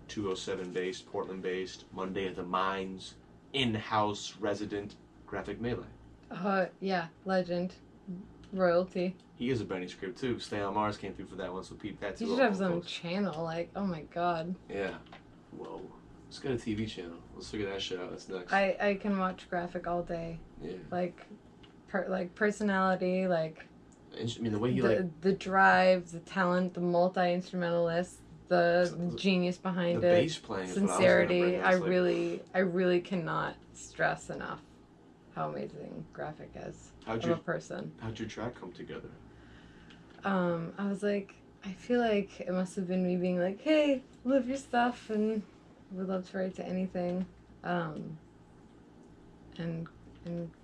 207 based, Portland based, Monday at the Mines, in-house resident Graphic Melee. Yeah, legend. Royalty. He is a Benny's Crib too. Stay on Mars came through for that one, so peep that too. You should have some channel, like, oh my god. Yeah. Whoa. Let's get a TV channel. Let's figure that shit out. That's next. I can watch Graphic all day. Yeah. Like, personality, like, I mean, the way he like the drive, the talent, the multi-instrumentalist, the genius the behind it, bass playing is what I was gonna sincerity. bring. I It's like, really cannot stress enough how amazing Graphic is how'd of a person. your track come together? I was like, I feel like it must have been me being like, hey, love your stuff and would love to write to anything. And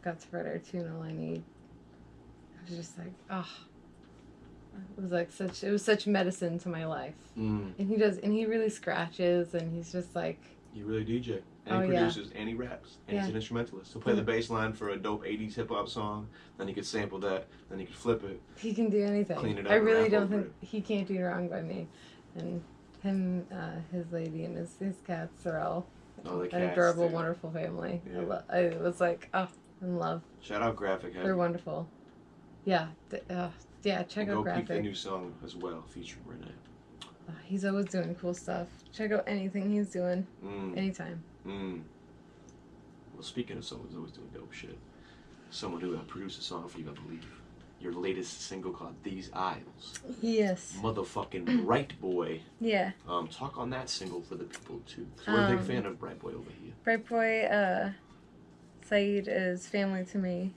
got to write our tune, All I Need. I was just like, oh. It was such medicine to my life. Mm. And he really scratches, and he's just like, He really DJ. And Oh, he yeah. produces and he raps. And he's Yeah. an instrumentalist. He'll play the bass line for a dope 80s hip hop song, then he could sample that, then he could flip it. he can do anything. Clean it up I and really rap don't over think he can't do wrong by me. And him, his lady, and his cats are all Oh, the an cats, adorable, dude. wonderful family. Yeah. I was like, oh, in love. Shout out Graphic Heavy. They're wonderful. Yeah, yeah. Check And out go peep the Graphic. new song as well, featuring Renee. He's always doing cool stuff. Check out anything he's doing, Mm. anytime. Mm. Well, speaking of someone who's always doing dope shit, someone who produced a song for you, I believe. Your latest single called These Isles. Yes. Motherfucking Bright Boy. Yeah. Talk on that single for the people too. 'Cause we're a big fan of Bright Boy over here. Bright Boy, Saeed is family to me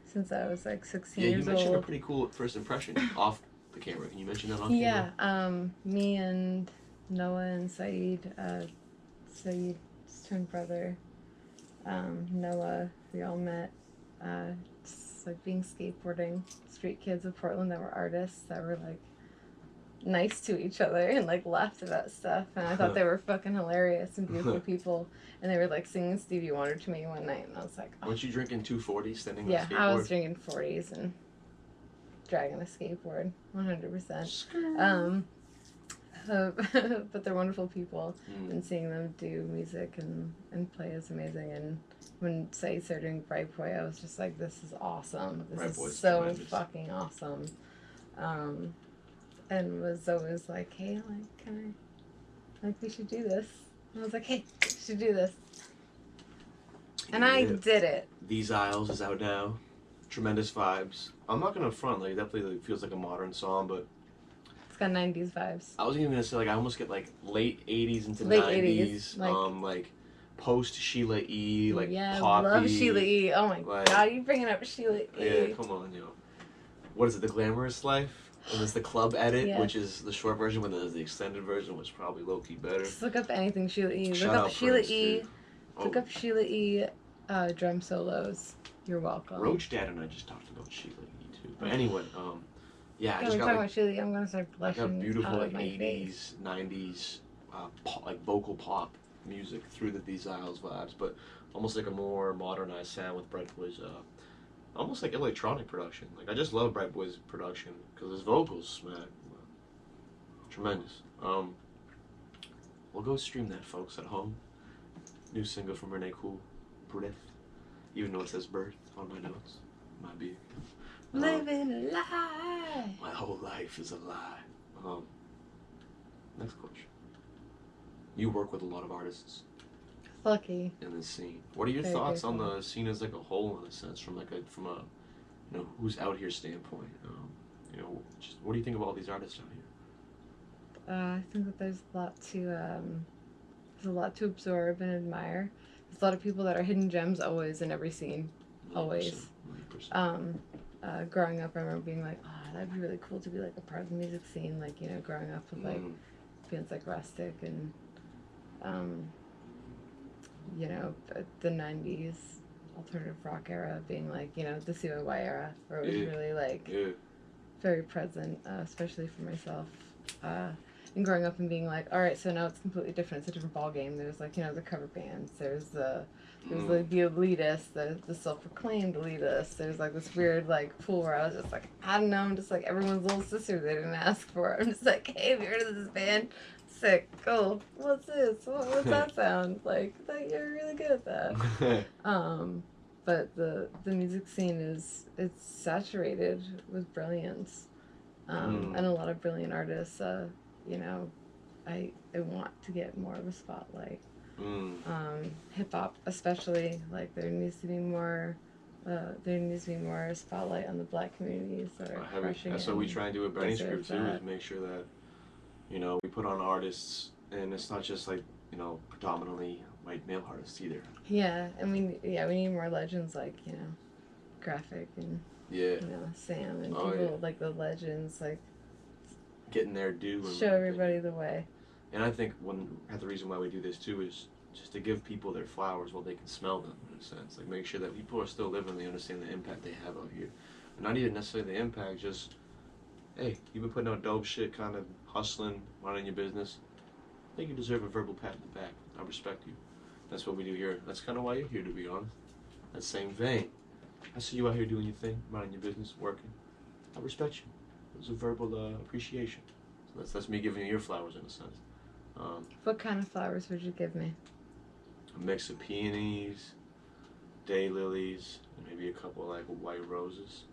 since I was like 16 Yeah, you years mentioned a old. pretty cool first impression off the camera. Can you mention that on Yeah, camera? me and Noah and Saeed, Saeed's twin brother, Noah, we all met, just like being skateboarding, street kids of Portland that were artists that were like nice to each other and like laughed about stuff, and I thought they were fucking hilarious and beautiful people, and they were like singing Stevie Wonder to me one night, and I was like, oh. Weren't you drinking 240 standing on a Yeah, skateboard? I was drinking 40s and dragging a skateboard, 100%. But they're wonderful people, and seeing them do music and play is amazing. And when Say started doing Bright Boy, I was just like, this is awesome. This is so tremendous. Fucking awesome. And was always like, hey, like, can I, like, we should do this. And I was like, hey, we should do this. And I did it. These Isles is out now. Tremendous vibes. I'm not gonna front, like, it definitely like, feels like a modern song, but it's got 90s vibes. I was even gonna say, like, I almost get like late 80s into late 90s, 80s, like post Sheila E, like yeah, poppy. Love Sheila E. Oh my like, god, you bringing up Sheila E. Yeah, come on, yo. What is it? The Glamorous Life. And there's the club edit, which is the short version, but then there's the extended version, which is probably low-key better. Just look up anything Sheila E. Shout Look up out Sheila Prince, E. dude. Look up Sheila E. Drum solos. You're welcome. Roach Dad and I just talked about Sheila E. too. But anyway, yeah, I just we're got talking about Sheila E. I'm gonna start I blushing got beautiful out like of my 80s, face. 90s, like vocal pop music through These Isles vibes, but almost like a more modernized sound with Bright Boy's almost like electronic production. Like I just love Bright Boy's production because his vocals, man, tremendous. We'll go stream that, folks, at home. New single from Renee Coolbreath, even though it says birth on my notes. Might be. Living a lie. My whole life is a lie. Next question. You work with a lot of artists Lucky. in this scene. What are your Very thoughts on grateful. the scene as like a whole, in a sense, from a you know, who's out here standpoint? You know, just what do you think about all these artists out here? I think that there's a lot to absorb and admire. There's a lot of people that are hidden gems always in every scene. 100%, Always. 100%. Growing up, I remember being like, oh, that'd be really cool to be like a part of the music scene. Like, you know, growing up with like bands like Rustic and, you know, the 90s alternative rock era being like, you know, the CYY era, where it was really like very present, especially for myself. And growing up and being like, all right, so now it's completely different. It's a different ball game. There's like, you know, the cover bands. There's the elitists, the self-proclaimed elitists. There's like this weird like pool where I was just like, I don't know, I'm just like everyone's little sister they didn't ask for. I'm just like, hey, have you heard of this band? Sick, cool. What's this? What's that sound? Like you're really good at that. But the music scene it's saturated with brilliance, and a lot of brilliant artists. You know, I want to get more of a spotlight. Hip hop, especially, like there needs to be more spotlight on the Black communities that are crushing. That's what we try and do with Benny's group too, is make sure that, you know, we put on artists, and it's not just like, you know, predominantly white male artists either. Yeah, and we need more legends like, you know, Graphic and you know, Sam and people like the legends, like getting their due. Show everybody the way. And I think the reason why we do this too is just to give people their flowers while they can smell them, in a sense. Like make sure that people are still living, they understand the impact they have out here. And not even necessarily the impact, just, hey, you've been putting out dope shit, kind of hustling, running your business. I think you deserve a verbal pat on the back. I respect you. That's what we do here. That's kind of why you're here, to be honest. That same vein. I see you out here doing your thing, running your business, working. I respect you. It's a verbal appreciation. So that's me giving you your flowers, in a sense. What kind of flowers would you give me? A mix of peonies, daylilies, and maybe a couple of like white roses.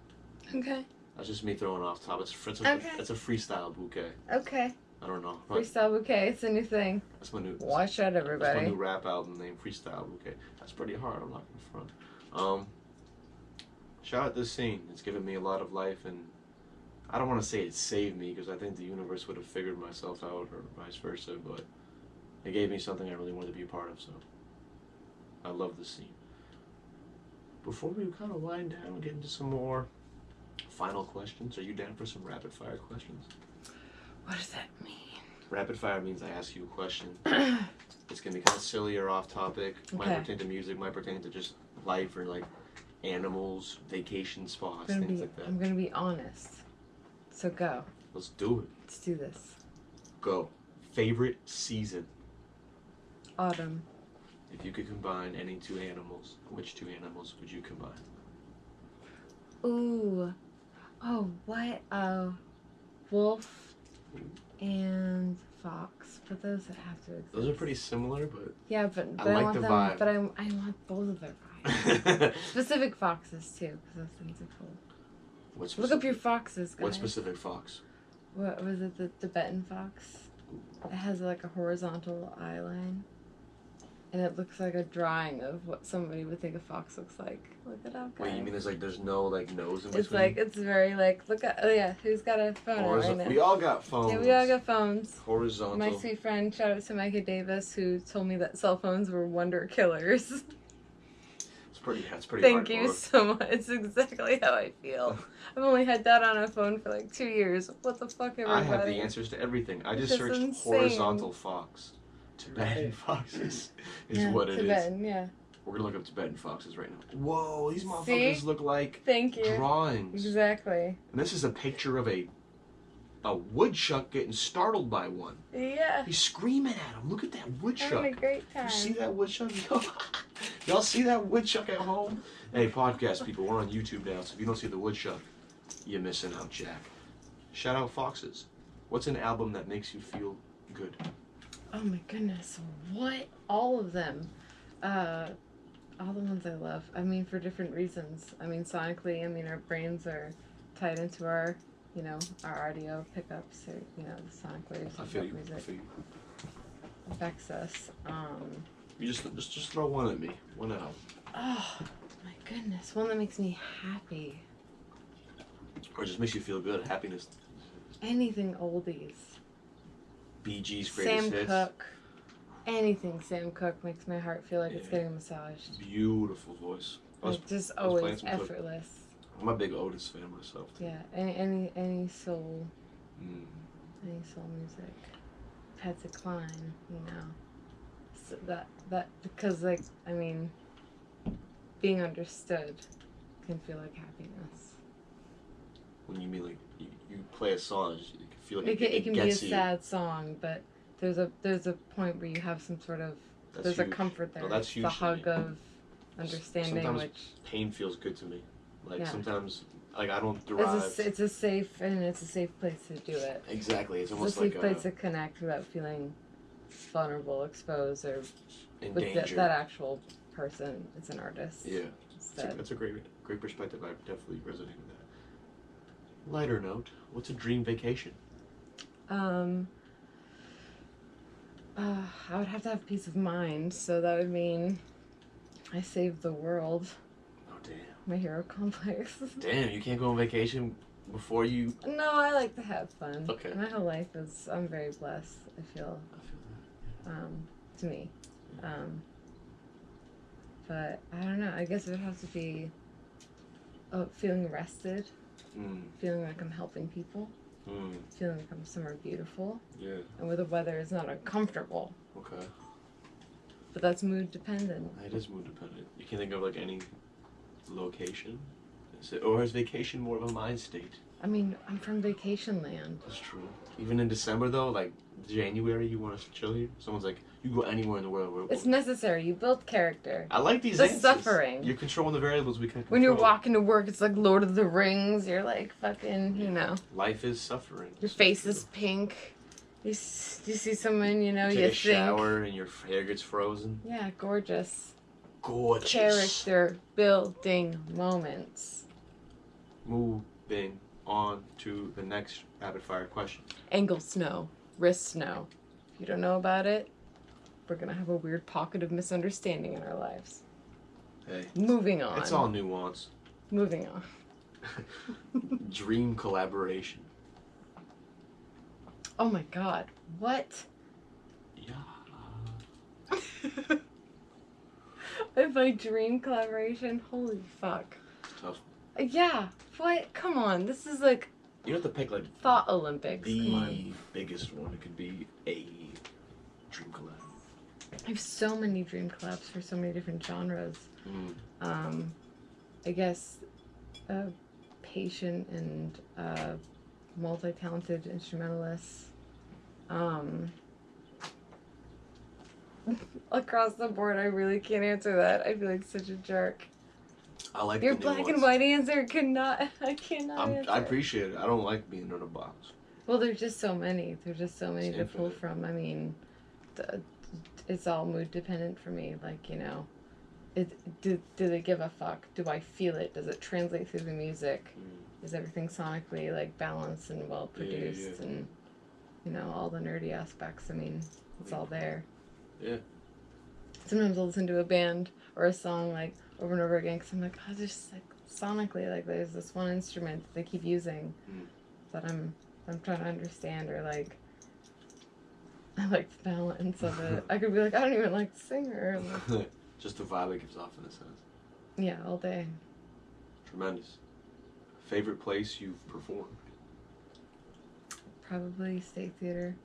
Okay. That's just me throwing off top. It's a freestyle bouquet. Okay. I don't know. Freestyle bouquet. It's a new thing. That's my new. Watch out, everybody. That's my new rap album named Freestyle Bouquet. That's pretty hard. I'm not gonna front. Shout out this scene. It's given me a lot of life, and I don't want to say it saved me because I think the universe would have figured myself out, or vice versa. But it gave me something I really wanted to be a part of. So I love this scene. Before we kind of wind down and get into some more final questions, are you down for some rapid fire questions? What does that mean? Rapid fire means I ask you a question. It's gonna be kind of silly or off topic. Might pertain to music, might pertain to just life or like animals, vacation spots, things like that. I'm gonna be honest. So go. Let's do it. Let's do this. Go. Favorite season? Autumn. If you could combine any two animals, which two animals would you combine? Ooh. Oh, what? Wolf and fox. But those that have to exist. Those are pretty similar, but Yeah, but I I like want the them. vibe. But I want both of their vibes. Specific foxes too, because those things are cool. what Look up your foxes, guys. what specific fox? What was it? The Tibetan fox. It has like a horizontal eye line, and it looks like a drawing of what somebody would think a fox looks like. Look it up, guys. Wait, you mean there's no like nose in It's between? like it's very like look at who's got a phone right now? We all got phones. Yeah, we all got phones. Horizontal. My sweet friend, shout out to Micah Davis, who told me that cell phones were wonder killers. That's pretty Thank hardcore. you so much. It's exactly how I feel. I've only had that on a phone for like 2 years. What the fuck, everybody? I have the answers to everything. I just This is searched insane. horizontal fox. Tibetan foxes is Yeah, what it is. Tibetan, yeah. We're gonna look up Tibetan foxes right now. Whoa, these See? motherfuckers look like Thank you. drawings. Exactly. And this is a picture of a woodchuck getting startled by one. Yeah. He's screaming at him. Look at that woodchuck. Having a great time. You see that woodchuck? Y'all see that woodchuck at home? Hey, podcast people, we're on YouTube now, so if you don't see the woodchuck, you're missing out, Jack. Shout out Foxes. What's an album that makes you feel good? Oh my goodness. What? All of them. All the ones I love. I mean, for different reasons. I mean, sonically, I mean, our brains are tied into our, our audio pickups, or, the sonic waves I of feel what you. music I feel you. affects us. You just throw one at me. One out. Oh my goodness. One that makes me happy. Or just makes you feel good. Happiness. Anything oldies. Bee Gees' greatest Sam hits. Cooke. Anything Sam Cooke makes my heart feel like it's Yeah. getting massaged. Beautiful voice. Like just I was playing always some Cooke. effortless. I'm a big Otis fan myself. Yeah. Any soul. Mm. Any soul music. Patsy Cline, So that because being understood can feel like happiness. When you mean like you play a song, you can feel like It can be a gets you. sad song, but there's a point where you have some sort of there's a huge. comfort there. No, that's It's huge the for hug me. of understanding, Sometimes which pain feels good to me. Like Yeah. sometimes, like I don't derive. it's a safe place to do it. Exactly, it's It's a almost safe like place to connect without feeling vulnerable, exposed, or in with danger. that actual person is an artist. Yeah, Instead. that's a great perspective. I definitely resonate with that. Lighter note, what's a dream vacation? I would have to have peace of mind, so that would mean I saved the world. Oh damn. My hero complex. Damn, you can't go on vacation before you. No, I like to have fun. Okay. My whole life is, I'm very blessed, I feel, I feel that. to me. But I don't know, I guess it would have to be feeling rested, feeling like I'm helping people, feeling like I'm somewhere beautiful, Yeah. and where the weather is not uncomfortable. Okay. But that's mood dependent. It is mood dependent. You can think of like any location. Or is vacation more of a mind state? I mean, I'm from vacation land. That's true. Even in December though, like January, you want to chill here. Someone's like, you go anywhere in the world. It's necessary. You build character. I like these The answers. suffering. You're controlling the variables we can control. When you're walking to work, it's like Lord of the Rings. You're like fucking, Life is suffering. Your face is pink. You see someone, you Take think. a shower and your hair gets frozen. Yeah, gorgeous. Gorgeous. Character building moments. Moving on to the next rapid fire question. Angle snow. Wrist snow. If you don't know about it, we're gonna have a weird pocket of misunderstanding in our lives. Hey. Moving on. It's all nuance. Moving on. Dream collaboration. Oh my god. What? Yeah. If my dream collaboration? Holy fuck. Tough. Yeah. What? Come on. This is like You don't have to pick like Thought Olympics. Come on. the biggest one. It could be a dream collab. I have so many dream collabs for so many different genres. I guess patient and multi-talented instrumentalists. Across the board, I really can't answer that. I feel like such a jerk. I like Your the new black ones. and white answer I cannot answer. I appreciate it. I don't like being in a box. Well, there's just so many. There's just so many It's to pull infinite. from. I mean, it's all mood dependent for me. Like, you know, do they give a fuck? Do I feel it? Does it translate through the music? Is everything sonically like balanced and well produced and you know all the nerdy aspects? I mean, it's all there. Yeah. Sometimes I'll listen to a band or a song like over and over again because I'm like, oh, just like sonically, like there's this one instrument that they keep using that I'm trying to understand, or like I like the balance of it. I could be like, I don't even like the singer. Like, Just the vibe it gives off in a sense. yeah, all day. Tremendous. Favorite place you've performed? Probably State Theater.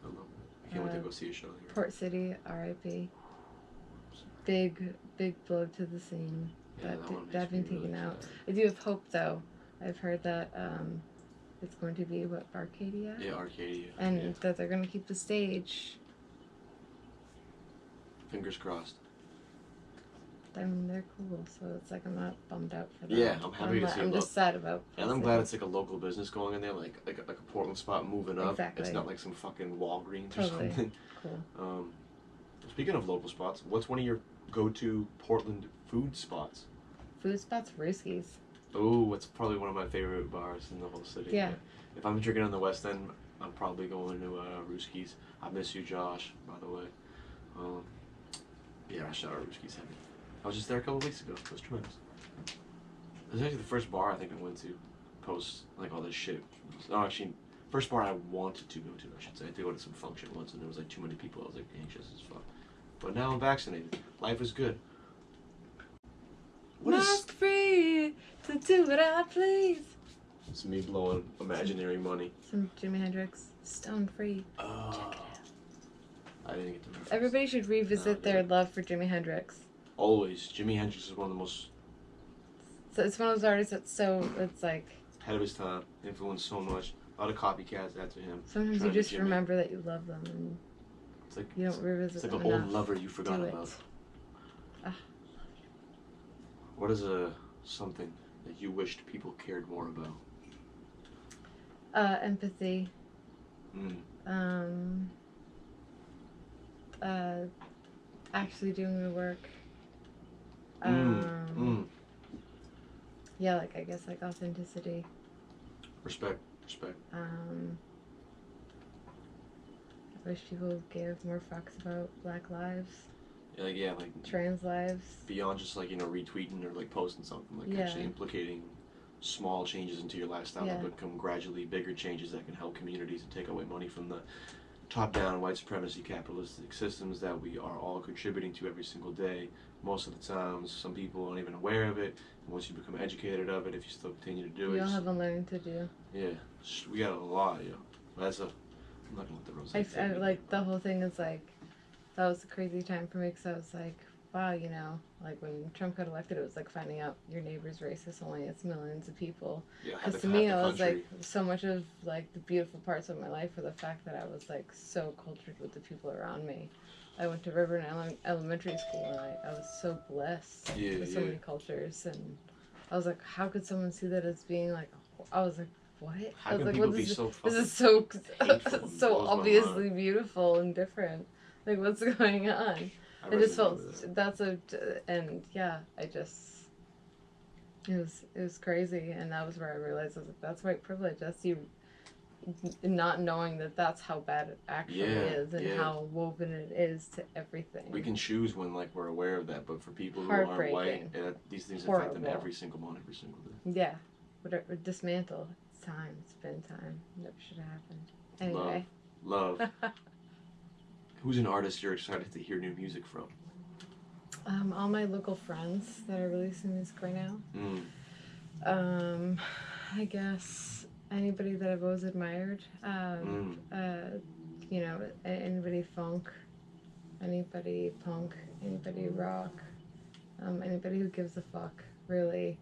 I love it. I can't wait to go see a show there. Port City, R.I.P. Big blow to the scene. Yeah, That that one that makes been me really taken out. sad. I do have hope though. I've heard that it's going to be what, Arcadia? Yeah, Arcadia. And yeah. that they're gonna keep the stage. Fingers crossed. I mean, they're cool, so it's like I'm not bummed out for them. Yeah, I'm happy to see I'm it. just sad about. And I'm glad it's like a local business going in there, like a Portland spot moving up. Exactly. It's not like some fucking Walgreens Totally. or something. Cool. Speaking of local spots, what's one of your go-to Portland food spots? Food spots, Rooskies. Oh, it's probably one of my favorite bars in the whole city. Yeah. If I'm drinking on the West End, I'm probably going to Rooskies. I miss you, Josh, by the way. Yeah, shout out Rooskies heavy. I was just there a couple weeks ago. It was tremendous. It was actually the first bar I think I went to post like all this shit. No, actually, first bar I wanted to go to, I should say. I did go to some function once and there was like too many people. I was like anxious as fuck. But now I'm vaccinated. Life is good. What is... Mask free to do what I please. It's me blowing imaginary money. Some Jimi Hendrix, Stone Free. I didn't get to reference. Everybody should revisit their love for Jimi Hendrix. Always. Jimi Hendrix is one of the most... So it's one of those artists that's so, it's like... ahead of his time. Influenced so much. A lot of copycats after him. Sometimes Trying you to just Jimi. remember that you love them and It's like, you don't revisit it's like them an old enough. lover you forgot Do it. about. Ah. What is something that you wished people cared more about? Empathy. Actually doing the work. Yeah, like I guess like authenticity. Respect. I wish people gave more fucks about Black lives, Like trans lives. beyond just like, retweeting or like posting something, like Yeah. actually implicating small changes into your lifestyle Yeah. that become gradually bigger changes that can help communities and take away money from the top-down white supremacy capitalistic systems that we are all contributing to every single day. Most of the times, some people aren't even aware of it. And once you become educated of it, if you still continue to do We it, all have a learning to do. yeah, we got a lot, yo. That's I'm not gonna let the rose. I like the whole thing is like, that was a crazy time for me because I was like, wow, you know, like when Trump got elected, it was like finding out your neighbor's racist, only it's millions of people. Because to me, I was like, so much of like the beautiful parts of my life were the fact that I was like so cultured with the people around me. I went to Riverton Elementary School and I was so blessed with so many cultures, and I was like, how could someone see that as being like, I was like, what? How I was can like, people what be is so this is fucking so hateful? It so blows my obviously mind. beautiful and different. Like, what's going on? I just felt that's and yeah, I just it was crazy, and that was where I realized I was like, that's white privilege. That's you not knowing that that's how bad it actually is, and how woven it is to everything. We can choose when like we're aware of that, but for people who aren't white, these things affect them every single moment, every single day. Yeah, whatever, dismantle. It's time. It's been time. Never should have happened. Anyway. Love. Who's an artist you're excited to hear new music from? All my local friends that are releasing music right now. I guess anybody that I've always admired. You know, anybody funk, anybody punk, anybody rock, anybody who gives a fuck, really.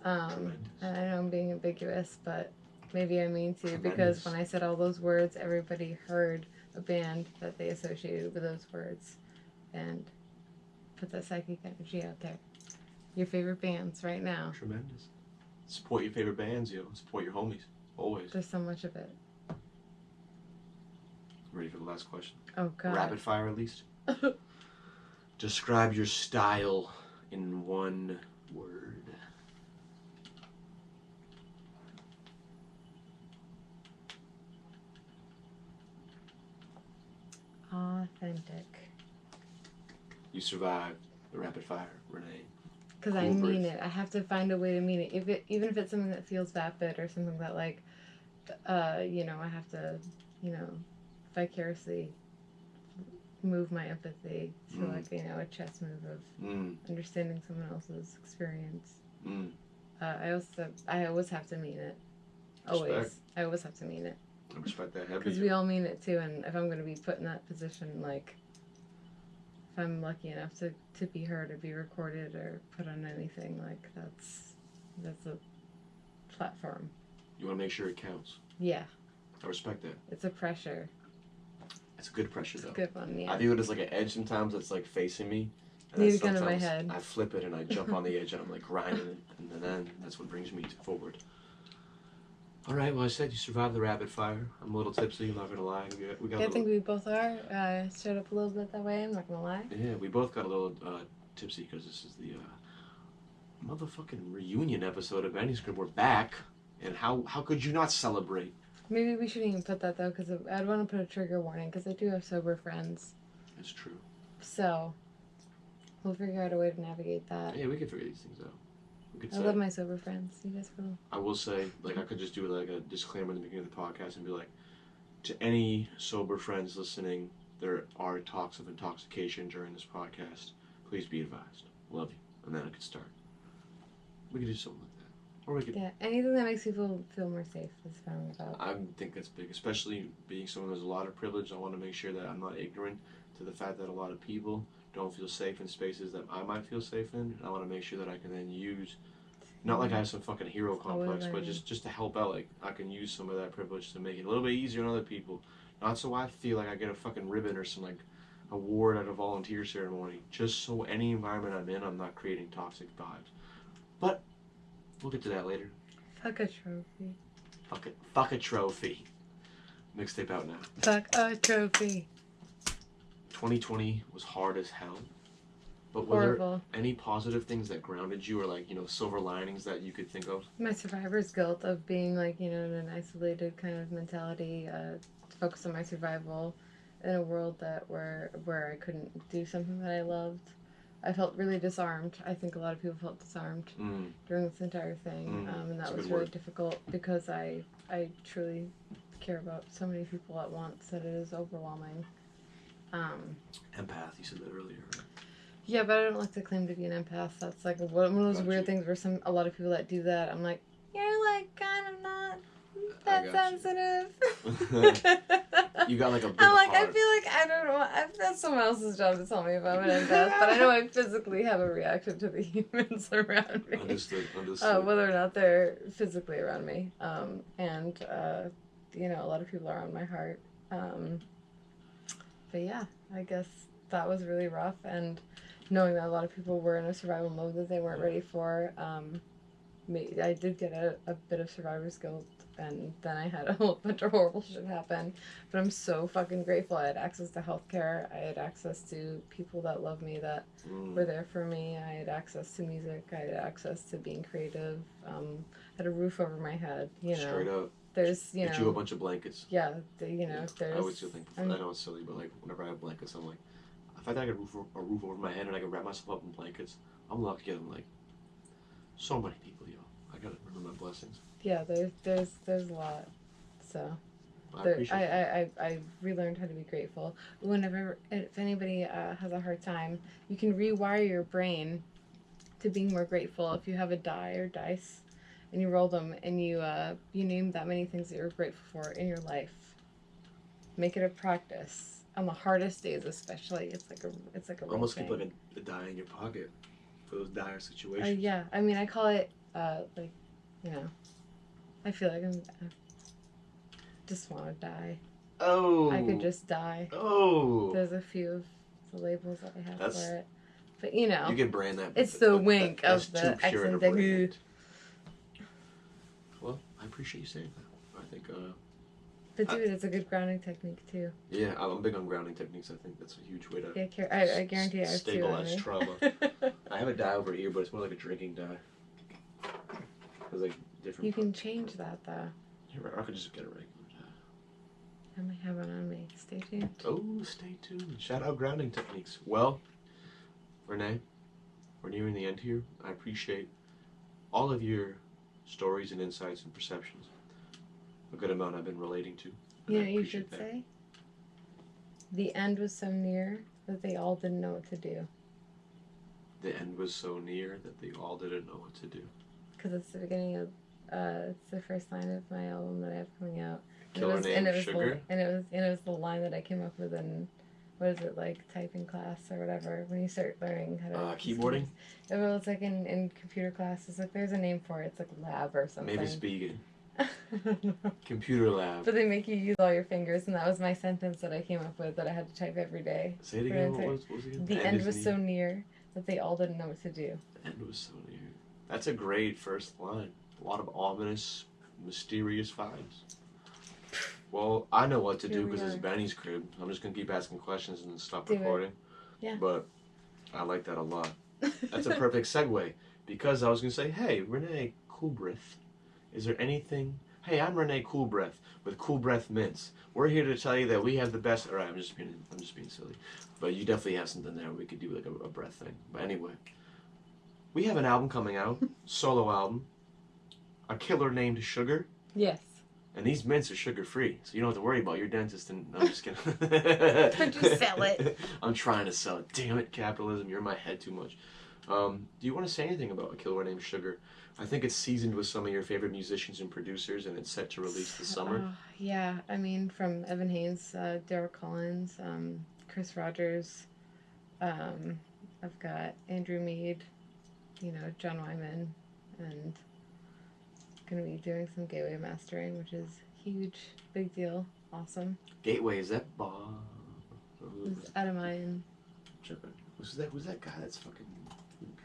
And I know I'm being ambiguous, but Maybe I mean to, because when I said all those words, everybody heard a band that they associated with those words, and put that psychic energy out there. Your favorite bands right now. Tremendous. Support your favorite bands, yo. Support your homies. Always. There's so much of it. Ready for the last question? Oh, God. Rapid fire, at least. Describe your style in one word. Authentic. You survived the rapid fire, Renee. Because I mean it. I have to find a way to mean it. Even if it's something that feels vapid or something that, like, you know, I have to, you know, vicariously move my empathy to, like, you know, a chess move of understanding someone else's experience. I always have to mean it. Always. Respect. I always have to mean it. I respect that heavy. Because we all mean it too, and if I'm going to be put in that position, like, if I'm lucky enough to be heard or be recorded or put on anything, like, that's a platform. You want to make sure it counts. Yeah. I respect that. It's a pressure. It's a good pressure, though. It's a good one, yeah. I view it as like an edge sometimes that's like facing me. And Need then a gun in my sometimes head. I flip it and I jump on the edge and I'm like grinding it, and then that's what brings me forward. All right, well, I said you survived the rapid fire. I'm a little tipsy, I'm not gonna lie. We got I think we both are. Showed up a little bit that way, I'm not gonna lie. Yeah, we both got a little tipsy because this is the motherfucking reunion episode of Manuscript. We're back, and how could you not celebrate? Maybe we shouldn't even put that, though, because I'd want to put a trigger warning, because I do have sober friends. It's true. So, we'll figure out a way to navigate that. Yeah, we can figure these things out. We could I love my sober friends. You guys will. I will say, like, I could just do like a disclaimer at the beginning of the podcast and be like, to any sober friends listening, there are talks of intoxication during this podcast. Please be advised. Love you. And then I could start. We could do something like that. Or we could... Yeah, anything that makes people feel more safe is fine about. I think that's big, especially being someone who has a lot of privilege. I want to make sure that I'm not ignorant to the fact that a lot of people don't feel safe in spaces that I might feel safe in. And I want to make sure that I can then use, not like I have some fucking hero complex, but just to help out. Like, I can use some of that privilege to make it a little bit easier on other people. Not so I feel like I get a fucking ribbon or some, like, award at a volunteer ceremony. Just so any environment I'm in, I'm not creating toxic vibes. But we'll get to that later. Fuck a trophy. Fuck a trophy. Mixtape out now. Fuck a trophy. 2020 was hard as hell. But were Horrible. there any positive things that grounded you, or, like, you know, silver linings that you could think of? My survivor's guilt of being, like, you know, in an isolated kind of mentality, focused on my survival in a world that where I couldn't do something that I loved. I felt really disarmed. I think a lot of people felt disarmed during this entire thing, and that was really difficult because I truly care about so many people at once that it is overwhelming. Empath, you said that earlier, right? Yeah, but I don't like to claim to be an empath. That's like one of those weird things where a lot of people that do that, I'm like, you're like kind of not that sensitive. You got like a big I'm like, heart. I feel like I don't know. That's someone else's job to tell me if I'm an empath, but I know I physically have a reaction to the humans around me. Understood. Whether or not they're physically around me. You know, a lot of people are on my heart. But yeah, I guess that was really rough, and knowing that a lot of people were in a survival mode that they weren't ready for, I did get a bit of survivor's guilt, and then I had a whole bunch of horrible shit happen. But I'm so fucking grateful. I had access to healthcare. I had access to people that love me, that were there for me. I had access to music. I had access to being creative. Had a roof over my head. You know, straight up. There's you Get know you a bunch of blankets. Yeah, you know, there's. I always feel think. I know it's silly, but like whenever I have blankets, I'm like, if I had a roof over my head and I could wrap myself up in blankets, I'm lucky. I'm like, so many people, yo. I gotta remember my blessings. Yeah, there's a lot. So I relearned how to be grateful. Whenever, if anybody has a hard time, you can rewire your brain to being more grateful. If you have a die or dice, and you roll them, and you name that many things that you're grateful for in your life. Make it a practice on the hardest days, especially. It's like a real almost thing. keep like a die in your pocket for those dire situations. Yeah, I mean, I call it like, you know, I feel like I just want to die. Oh. I could just die. Oh. There's a few of the labels that I have That's- for it. But you know, You can brand that. it's the wink that's of the too pure to accent. brand. Well, I appreciate you saying that. I think, But dude, it's a good grounding technique too. yeah, I'm big on grounding techniques. I think that's a huge way to Yeah, I guarantee I have two on stabilize me. trauma. I have a die over here, but it's more like a drinking die. It's like different. You can change that though. You're right, or I could just get a regular die. I might have one on me. Stay tuned. Oh, stay tuned. Shout out grounding techniques. Well, Renee, we're nearing the end here. I appreciate all of your stories and insights and perceptions. A good amount I've been relating to. and You I know what you appreciate should that. say? The end was so near that they all didn't know what to do. The end was so near that they all didn't know what to do. Because it's the beginning of, it's the first line of my album that I have coming out. Killer name Sugar. And it was the line that I came up with in, what is it, like typing class or whatever, when you start learning how to Keyboarding? Well, it's like in computer classes, like there's a name for it. It's like lab or something. Maybe speaking. I don't know. Computer lab. But they make you use all your fingers, and that was my sentence that I came up with that I had to type every day. Say it again. What was it again? The end was is so near that they all didn't know what to do. The end was so near. That's a great first line. A lot of ominous, mysterious vibes. Well, I know what to Here do we because it's are. Benny's crib. I'm just gonna keep asking questions and then stop Do it. recording. Yeah. But I like that a lot. That's a perfect segue because I was gonna say, hey, Renee Coolbreath, is there anything? Hey, I'm Renee Coolbreath with Coolbrith Mints. We're here to tell you that we have the best. All right, I'm just being silly, but you definitely have something there. We could do like a breath thing. But anyway, we have an album coming out, solo album, a killer named Sugar. Yes. And these mints are sugar free, so you don't have to worry about your dentist. And no, I'm just kidding. Don't you sell it. I'm trying to sell it. Damn it, capitalism! You're in my head too much. Do you want to say anything about a killer named Sugar? I think it's seasoned with some of your favorite musicians and producers, and it's set to release this summer. Yeah, I mean, from Evan Haynes, Daryl Collins, Chris Rogers. I've got Andrew Mead, John Wyman, and going to be doing some Gateway mastering, which is huge, big deal, awesome. Gateway, is that Bob? It's Adamayan. Who's that guy that's fucking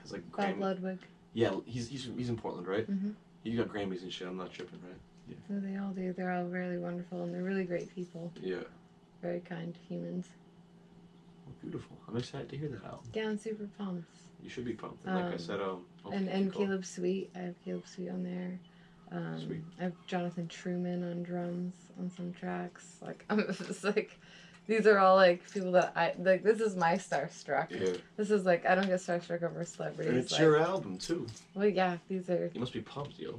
has like Bob Grammy? Ludwig. Yeah, he's in Portland, right? Mm-hmm. You got Grammys and shit. I'm not tripping, right? Yeah. So they all do. They're all really wonderful, and they're really great people. Yeah. Very kind humans. Well, beautiful. I'm excited to hear that album. Yeah, I'm super pumped. You should be pumped. And like I said, And Caleb Sweet. I have Caleb Sweet on there. Sweet. I have Jonathan Truman on drums on some tracks. Like I'm just like, these are all like people that I like. This is my starstruck. Yeah. This is like I don't get starstruck over celebrities. And it's like, your album too. Well, yeah, these are. You must be pumped, yo.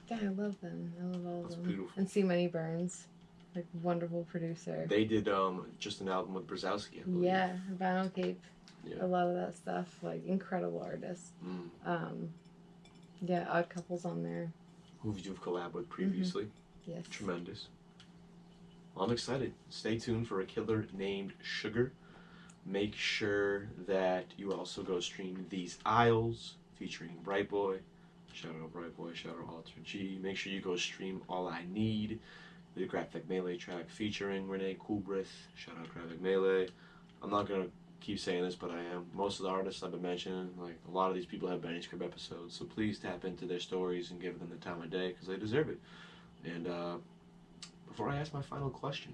Yeah, I love them. I love all of That's them. beautiful. And C. Money Burns, like wonderful producer. They did just an album with Brzezowski, I believe. Yeah, Vinyl Cape. Yeah. A lot of that stuff, like incredible artists. Mm. Yeah, Odd Couples on there. Who you've collabed with previously. Yes. Tremendous. Well, I'm excited. Stay tuned for a killer named Sugar. Make sure that you also go stream These Isles featuring Bright Boy. Shout out Bright Boy, shout out Alter G. Make sure you go stream All I Need, the Graphic Melee track featuring Renee Coolbreath. Shout out Graphic Melee. I'm not going to keep saying this, but I am. Most of the artists I've been mentioning, like a lot of these people have Benny's Crib episodes, so please tap into their stories and give them the time of day because they deserve it. And before I ask my final question,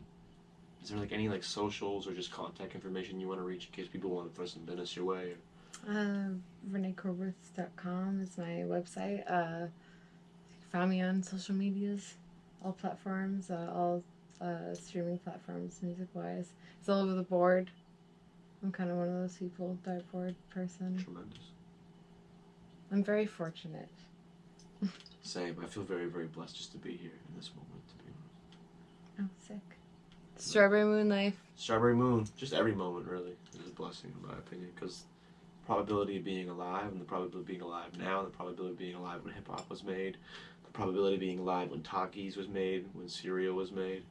is there like any like socials or just contact information you want to reach in case people want to throw some business your way? ReneeCoolbrith.com is my website. You can find me on social medias, all platforms, all streaming platforms, music-wise. It's all over the board. I'm kind of one of those people, dartboard person. Tremendous. I'm very fortunate. Same. I feel very, very blessed just to be here in this moment, to be honest. Oh, sick. Strawberry Moon Life. Strawberry Moon, just every moment really is a blessing in my opinion because probability of being alive and the probability of being alive now, the probability of being alive when hip-hop was made, the probability of being alive when Takis was made, when cereal was made.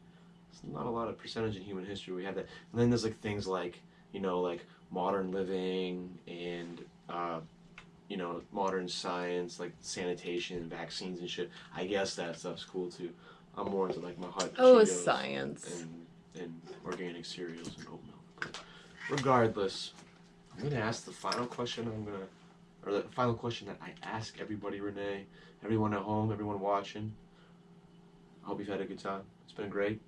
There's not a lot of percentage in human history we have that. And then there's like things like, like modern living and you know, modern science, like sanitation and vaccines and shit, I guess that stuff's cool too. I'm more into like my hot Oh, Cheetos science. and organic cereals and oat milk. But regardless, I'm gonna ask the final question. Or the final question that I ask everybody, Renee, everyone at home, everyone watching. I hope you've had a good time. It's been great.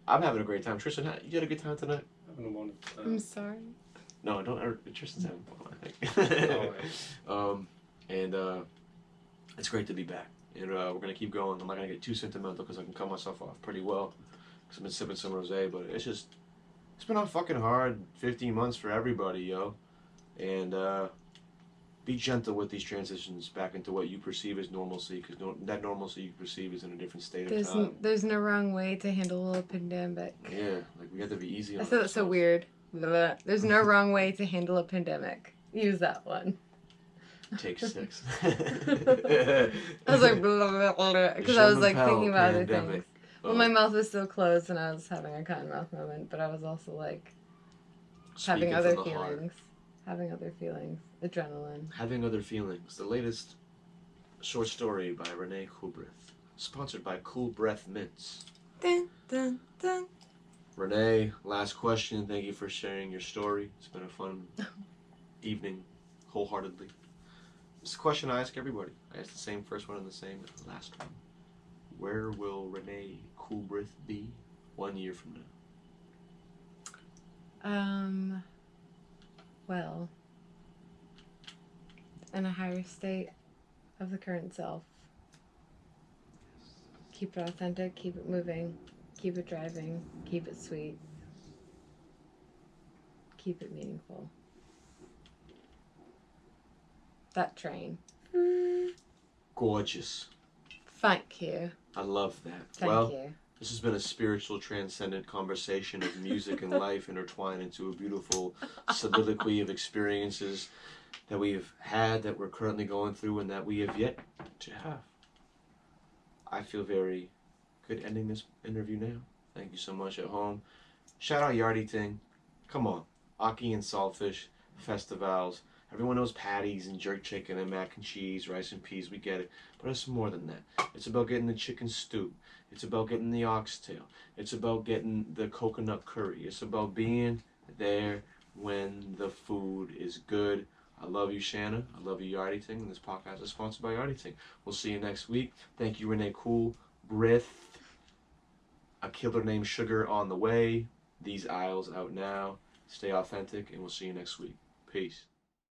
I'm having a great time. Tristan, you had a good time tonight? Having a wonderful time. I'm sorry. No, don't. Tristan's having fun, I think. Always. And it's great to be back. And we're gonna keep going. I'm not gonna get too sentimental because I can cut myself off pretty well. Because I've been sipping some rosé, but it's been a fucking hard 15 months for everybody, yo. And be gentle with these transitions back into what you perceive as normalcy, because that normalcy you perceive is in a different state of time. There's no wrong way to handle a pandemic. Yeah, like we have to be easy on I thought that's so ourselves. weird. Blah. There's no wrong way to handle a pandemic. Use that one. Take 6. I was like, because I was like thinking about other things. Well, my mouth was still closed and I was having a cotton mouth moment, but I was also like having other feelings. Having other feelings. Adrenaline. Having other feelings. The latest short story by Renee Coolbreath. Sponsored by Coolbrith Mints. Dun, dun, dun. Renee, last question. Thank you for sharing your story. It's been a fun evening, wholeheartedly. It's a question I ask everybody. I ask the same first one and the same last one. Where will Renee Coolbrith be 1 year from now? Well, in a higher state of the current self. Keep it authentic, keep it moving, keep it driving, keep it sweet, keep it meaningful. That train. Gorgeous. Thank you. I love that. Thank you. This has been a spiritual, transcendent conversation of music and life intertwined into a beautiful soliloquy of experiences that we've had, that we're currently going through, and that we have yet to have. I feel very good ending this interview now. Thank you so much at home. Shout out Yardie Ting. Come on. Aki and Saltfish, festivals. Everyone knows patties and jerk chicken and mac and cheese, rice and peas. We get it. But it's more than that. It's about getting the chicken stew. It's about getting the oxtail. It's about getting the coconut curry. It's about being there when the food is good. I love you, Shanna. I love you, Yardie Ting. And this podcast is sponsored by Yardie Ting. We'll see you next week. Thank you, Renee Coolbrith. A killer named Sugar on the way. These aisles out now. Stay authentic, and we'll see you next week. Peace.